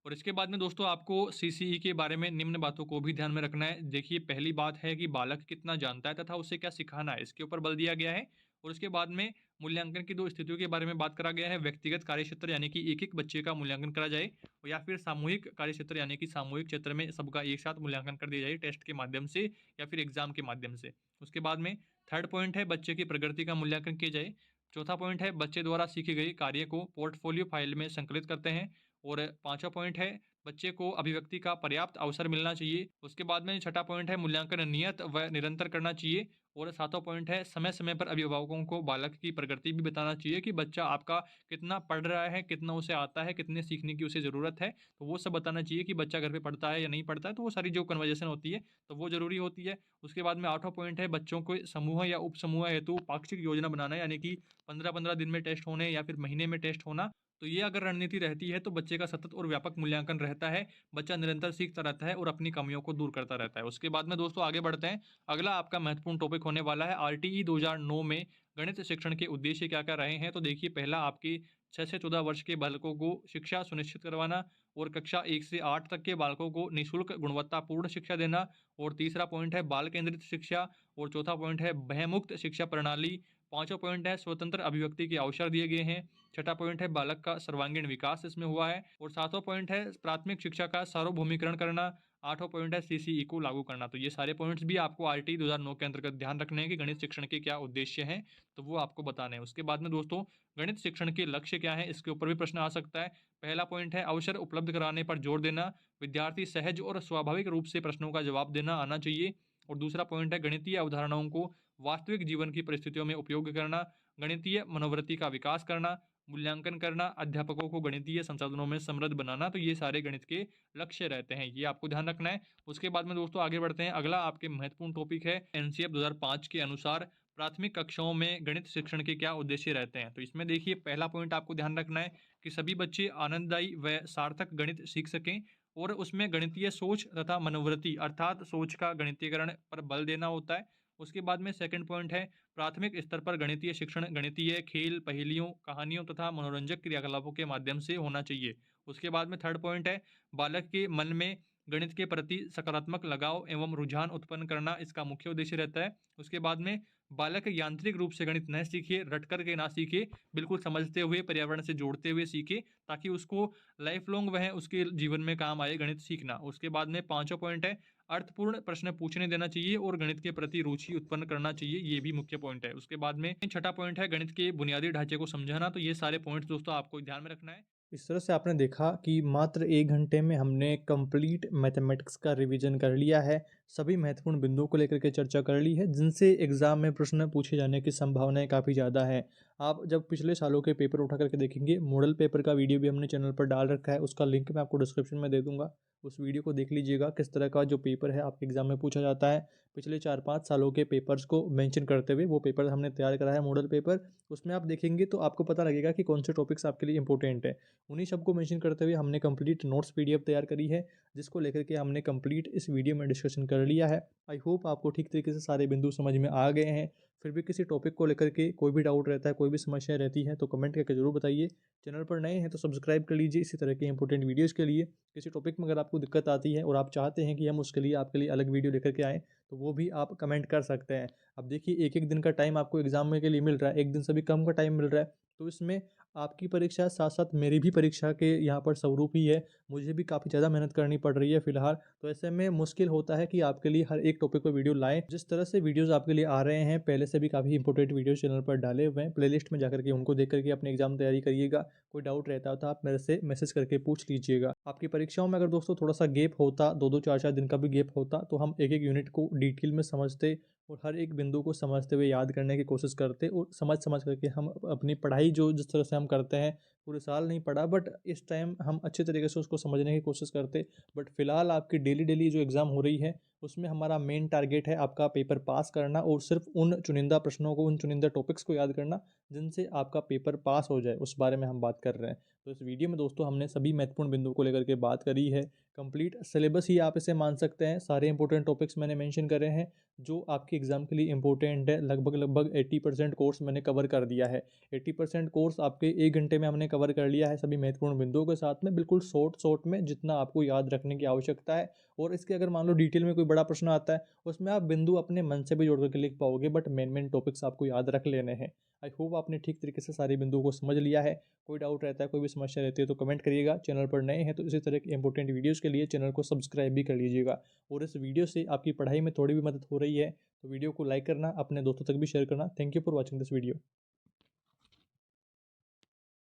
और इसके बाद में दोस्तों आपको CCE के बारे में निम्न बातों को भी ध्यान में रखना है। देखिए, पहली बात है कि बालक कितना जानता है तथा उसे क्या सिखाना है, इसके ऊपर बल दिया गया है। और उसके बाद में मूल्यांकन की 2 स्थितियों के बारे में बात करा गया है। व्यक्तिगत कार्यक्षेत्र यानी कि एक-एक बच्चे का मूल्यांकन करा जाए, और या फिर सामूहिक कार्यक्षेत्र यानी कि सामूहिक क्षेत्र में सबका एक साथ मूल्यांकन कर दिया जाए टेस्ट के माध्यम से या फिर एग्ज़ाम के माध्यम से। उसके बाद में थर्ड पॉइंट है बच्चे की प्रगति का मूल्यांकन किया जाए। चौथा पॉइंट है बच्चे द्वारा सीखे गए कार्य को पोर्टफोलियो फाइल में संकलित करते हैं। और पाँचवाँ पॉइंट है बच्चे को अभिव्यक्ति का पर्याप्त अवसर मिलना चाहिए। उसके बाद में छठा पॉइंट है मूल्यांकन नियत व निरंतर करना चाहिए। और सातवां पॉइंट है समय समय पर अभिभावकों को बालक की प्रगति भी बताना चाहिए कि बच्चा आपका कितना पढ़ रहा है, कितना उसे आता है, कितने सीखने की उसे ज़रूरत है, तो वो सब बताना चाहिए कि बच्चा घर पे पढ़ता है या नहीं पढ़ता है। तो वो सारी जो कन्वर्जेशन होती है तो वो ज़रूरी होती है। उसके बाद में आठवां पॉइंट है बच्चों को समूह या उप समूह हेतु पाक्षिक योजना बनाना, यानी कि 15-15 दिन में टेस्ट होने या फिर महीने में टेस्ट होना। तो ये अगर रणनीति रहती है तो बच्चे का सतत और व्यापक मूल्यांकन रहता है, बच्चा निरंतर सीखता रहता है और अपनी कमियों को दूर करता रहता है। उसके बाद में दोस्तों आगे बढ़ते हैं। अगला आपका महत्वपूर्ण टॉपिक होने वाला है RTE 2009 में गणित शिक्षण के उद्देश्य क्या-क्या रहे हैं। तो देखिए, पहला आपकी 6 से 14 वर्ष के बालकों को शिक्षा सुनिश्चित करवाना, और कक्षा 1 से 8 तक के बालकों को निःशुल्क गुणवत्तापूर्ण शिक्षा देना। और तीसरा पॉइंट है बाल केंद्रित शिक्षा। और चौथा पॉइंट है भयमुक्त शिक्षा प्रणाली। पाँचवां पॉइंट है स्वतंत्र अभिव्यक्ति के अवसर दिए गए हैं। छठा पॉइंट है बालक का सर्वांगीण विकास इसमें हुआ है। और सातवां पॉइंट है प्राथमिक शिक्षा का सार्वभौमिकरण करना। आठवां पॉइंट है CCE को लागू करना। तो ये सारे पॉइंट्स भी आपको RTE 2009 के अंतर्गत ध्यान रखने हैं कि गणित शिक्षण के क्या उद्देश्य हैं, तो वो आपको बताने हैं। उसके बाद में दोस्तों गणित शिक्षण के लक्ष्य क्या है, इसके ऊपर भी प्रश्न आ सकता है। पहला पॉइंट है अवसर उपलब्ध कराने पर जोर देना, विद्यार्थी सहज और स्वाभाविक रूप से प्रश्नों का जवाब देना आना चाहिए। और दूसरा पॉइंट है गणितीय अवधारणाओं को वास्तविक जीवन की परिस्थितियों में उपयोग करना, गणितीय मनोवृत्ति का विकास करना, मूल्यांकन करना, अध्यापकों को गणितीय संसाधनों में समृद्ध बनाना। तो ये सारे गणित के लक्ष्य रहते हैं, ये आपको ध्यान रखना है। उसके बाद में दोस्तों आगे बढ़ते हैं। अगला आपके महत्वपूर्ण टॉपिक है NCF 2005 के अनुसार प्राथमिक कक्षाओं में गणित शिक्षण के क्या उद्देश्य रहते हैं। तो इसमें देखिए, पहला पॉइंट आपको ध्यान रखना है कि सभी बच्चे आनंददायी व सार्थक गणित सीख सकें, और उसमें गणितीय सोच तथा मनोवृत्ति अर्थात सोच का गणितीयकरण पर बल देना होता है। उसके बाद में सेकंड पॉइंट है प्राथमिक स्तर पर गणितीय शिक्षण गणितीय खेल, पहेलियों, कहानियों तथा मनोरंजक क्रियाकलापों के माध्यम से होना चाहिए। उसके बाद में थर्ड पॉइंट है बालक के मन में गणित के प्रति सकारात्मक लगाव एवं रुझान उत्पन्न करना इसका मुख्य उद्देश्य रहता है। उसके बाद में बालक यांत्रिक रूप से गणित न सीखे, रट कर के ना सीखे, बिल्कुल समझते हुए पर्यावरण से जोड़ते हुए सीखे, ताकि उसको लाइफ लॉन्ग वह उसके जीवन में काम आए गणित सीखना। उसके बाद में पांचवा पॉइंट है अर्थपूर्ण प्रश्न पूछने देना चाहिए और गणित के प्रति रुचि उत्पन्न करना चाहिए, ये भी मुख्य पॉइंट है। उसके बाद में छठा पॉइंट है गणित के बुनियादी ढांचे को समझाना। तो ये सारे पॉइंट्स दोस्तों आपको ध्यान में रखना है। इस तरह से आपने देखा कि मात्र 1 घंटे में हमने कंप्लीट मैथमेटिक्स का रिवीजन कर लिया है। सभी महत्वपूर्ण बिंदुओं को लेकर के चर्चा कर ली है, जिनसे एग्ज़ाम में प्रश्न पूछे जाने की संभावनाएँ काफ़ी ज़्यादा है। आप जब पिछले सालों के पेपर उठा करके देखेंगे, मॉडल पेपर का वीडियो भी हमने चैनल पर डाल रखा है, उसका लिंक मैं आपको डिस्क्रिप्शन में दे दूँगा। उस वीडियो को देख लीजिएगा, किस तरह का जो पेपर है आपके एग्ज़ाम में पूछा जाता है। पिछले 4-5 सालों के पेपर्स को मेंशन करते हुए वो पेपर हमने तैयार करा है, मॉडल पेपर। उसमें आप देखेंगे तो आपको पता लगेगा कि कौन से टॉपिक्स आपके लिए इंपॉर्टेंट है। उन्हीं सबको मेंशन करते हुए हमने कंप्लीट नोट्स PDF तैयार करी है, जिसको लेकर के हमने कंप्लीट इस वीडियो में डिस्कशन कर लिया है। आई होप आपको ठीक तरीके से सारे बिंदु समझ में आ गए हैं। फिर भी किसी टॉपिक को लेकर के कोई भी डाउट रहता है, कोई भी समस्या रहती है, तो कमेंट करके ज़रूर बताइए। चैनल पर नए हैं तो सब्सक्राइब कर लीजिए इसी तरह के इंपॉर्टेंट वीडियोज़ के लिए। किसी टॉपिक में अगर आपको दिक्कत आती है और आप चाहते हैं कि हम उसके लिए आपके लिए अलग वीडियो लेकर के आएँ, तो वो भी आप कमेंट कर सकते हैं। अब देखिए, एक-एक दिन का टाइम आपको एग्ज़ाम में के लिए मिल रहा है, एक दिन से भी कम का टाइम मिल रहा है, तो इसमें आपकी परीक्षा साथ-साथ मेरी भी परीक्षा के यहाँ पर स्वरूप ही है। मुझे भी काफ़ी ज़्यादा मेहनत करनी पड़ रही है फ़िलहाल, तो ऐसे में मुश्किल होता है कि आपके लिए हर एक टॉपिक पे वीडियो लाएँ। जिस तरह से वीडियोज़ आपके लिए आ रहे हैं, पहले से भी काफ़ी इंपॉर्टेंट वीडियोज़ चैनल पर डाले हुए हैं। प्लेलिस्ट में जाकर के उनको देख कर के अपनी एग्ज़ाम तैयारी करिएगा। कोई डाउट रहता हो तो आप मेरे से मैसेज करके पूछ लीजिएगा। आपकी परीक्षाओं में अगर दोस्तों थोड़ा-सा गैप होता, 2-2 4-4 दिन का भी गैप होता, तो हम एक-एक यूनिट को डिटेल में समझते और हर एक बिंदु को समझते हुए याद करने की कोशिश करते और समझ-समझ करके हम अपनी पढ़ाई जो जिस तरह से हम एग्ज़ाम करते हैं, पूरे साल नहीं पढ़ा बट इस टाइम हम अच्छे तरीके से उसको समझने की कोशिश करते। बट फ़िलहाल आपकी डेली जो एग्ज़ाम हो रही है, उसमें हमारा मेन टारगेट है आपका पेपर पास करना और सिर्फ़ उन चुनिंदा प्रश्नों को, उन चुनिंदा टॉपिक्स को याद करना, जिनसे आपका पेपर पास हो जाए, उस बारे में हम बात कर रहे हैं। तो इस वीडियो में दोस्तों हमने सभी महत्वपूर्ण बिंदुओं को लेकर के बात करी है। कंप्लीट सिलेबस ही आप इसे मान सकते हैं। सारे इंपॉर्टेंट टॉपिक्स मैंने मेंशन करे हैं, जो आपके एग्ज़ाम के लिए इंपॉर्टेंट है। लगभग 80% कोर्स मैंने कवर कर दिया है। 80% कोर्स आपके 1 घंटे में हमने कवर कर लिया है, सभी महत्वपूर्ण बिंदुओं के साथ में, बिल्कुल शॉर्ट में, जितना आपको याद रखने की आवश्यकता है। और इसके अगर मान लो डिटेल में कोई बड़ा प्रश्न आता है, उसमें आप बिंदु अपने मन से भी जोड़ करके लिख पाओगे, बट मेन टॉपिक्स आपको याद रख लेने हैं। आई होप आपने ठीक तरीके से सारे बिंदुओं को समझ लिया है। कोई डाउट रहता है, कोई भी समस्या रहती है तो कमेंट करिएगा। चैनल पर नए हैं तो इसी तरह के इंपॉर्टेंट वीडियोज़ के लिए चैनल को सब्सक्राइब भी कर लीजिएगा। और इस वीडियो से आपकी पढ़ाई में थोड़ी भी मदद हो रही है तो वीडियो को लाइक करना, अपने दोस्तों तक भी शेयर करना। Thank you for watching this video.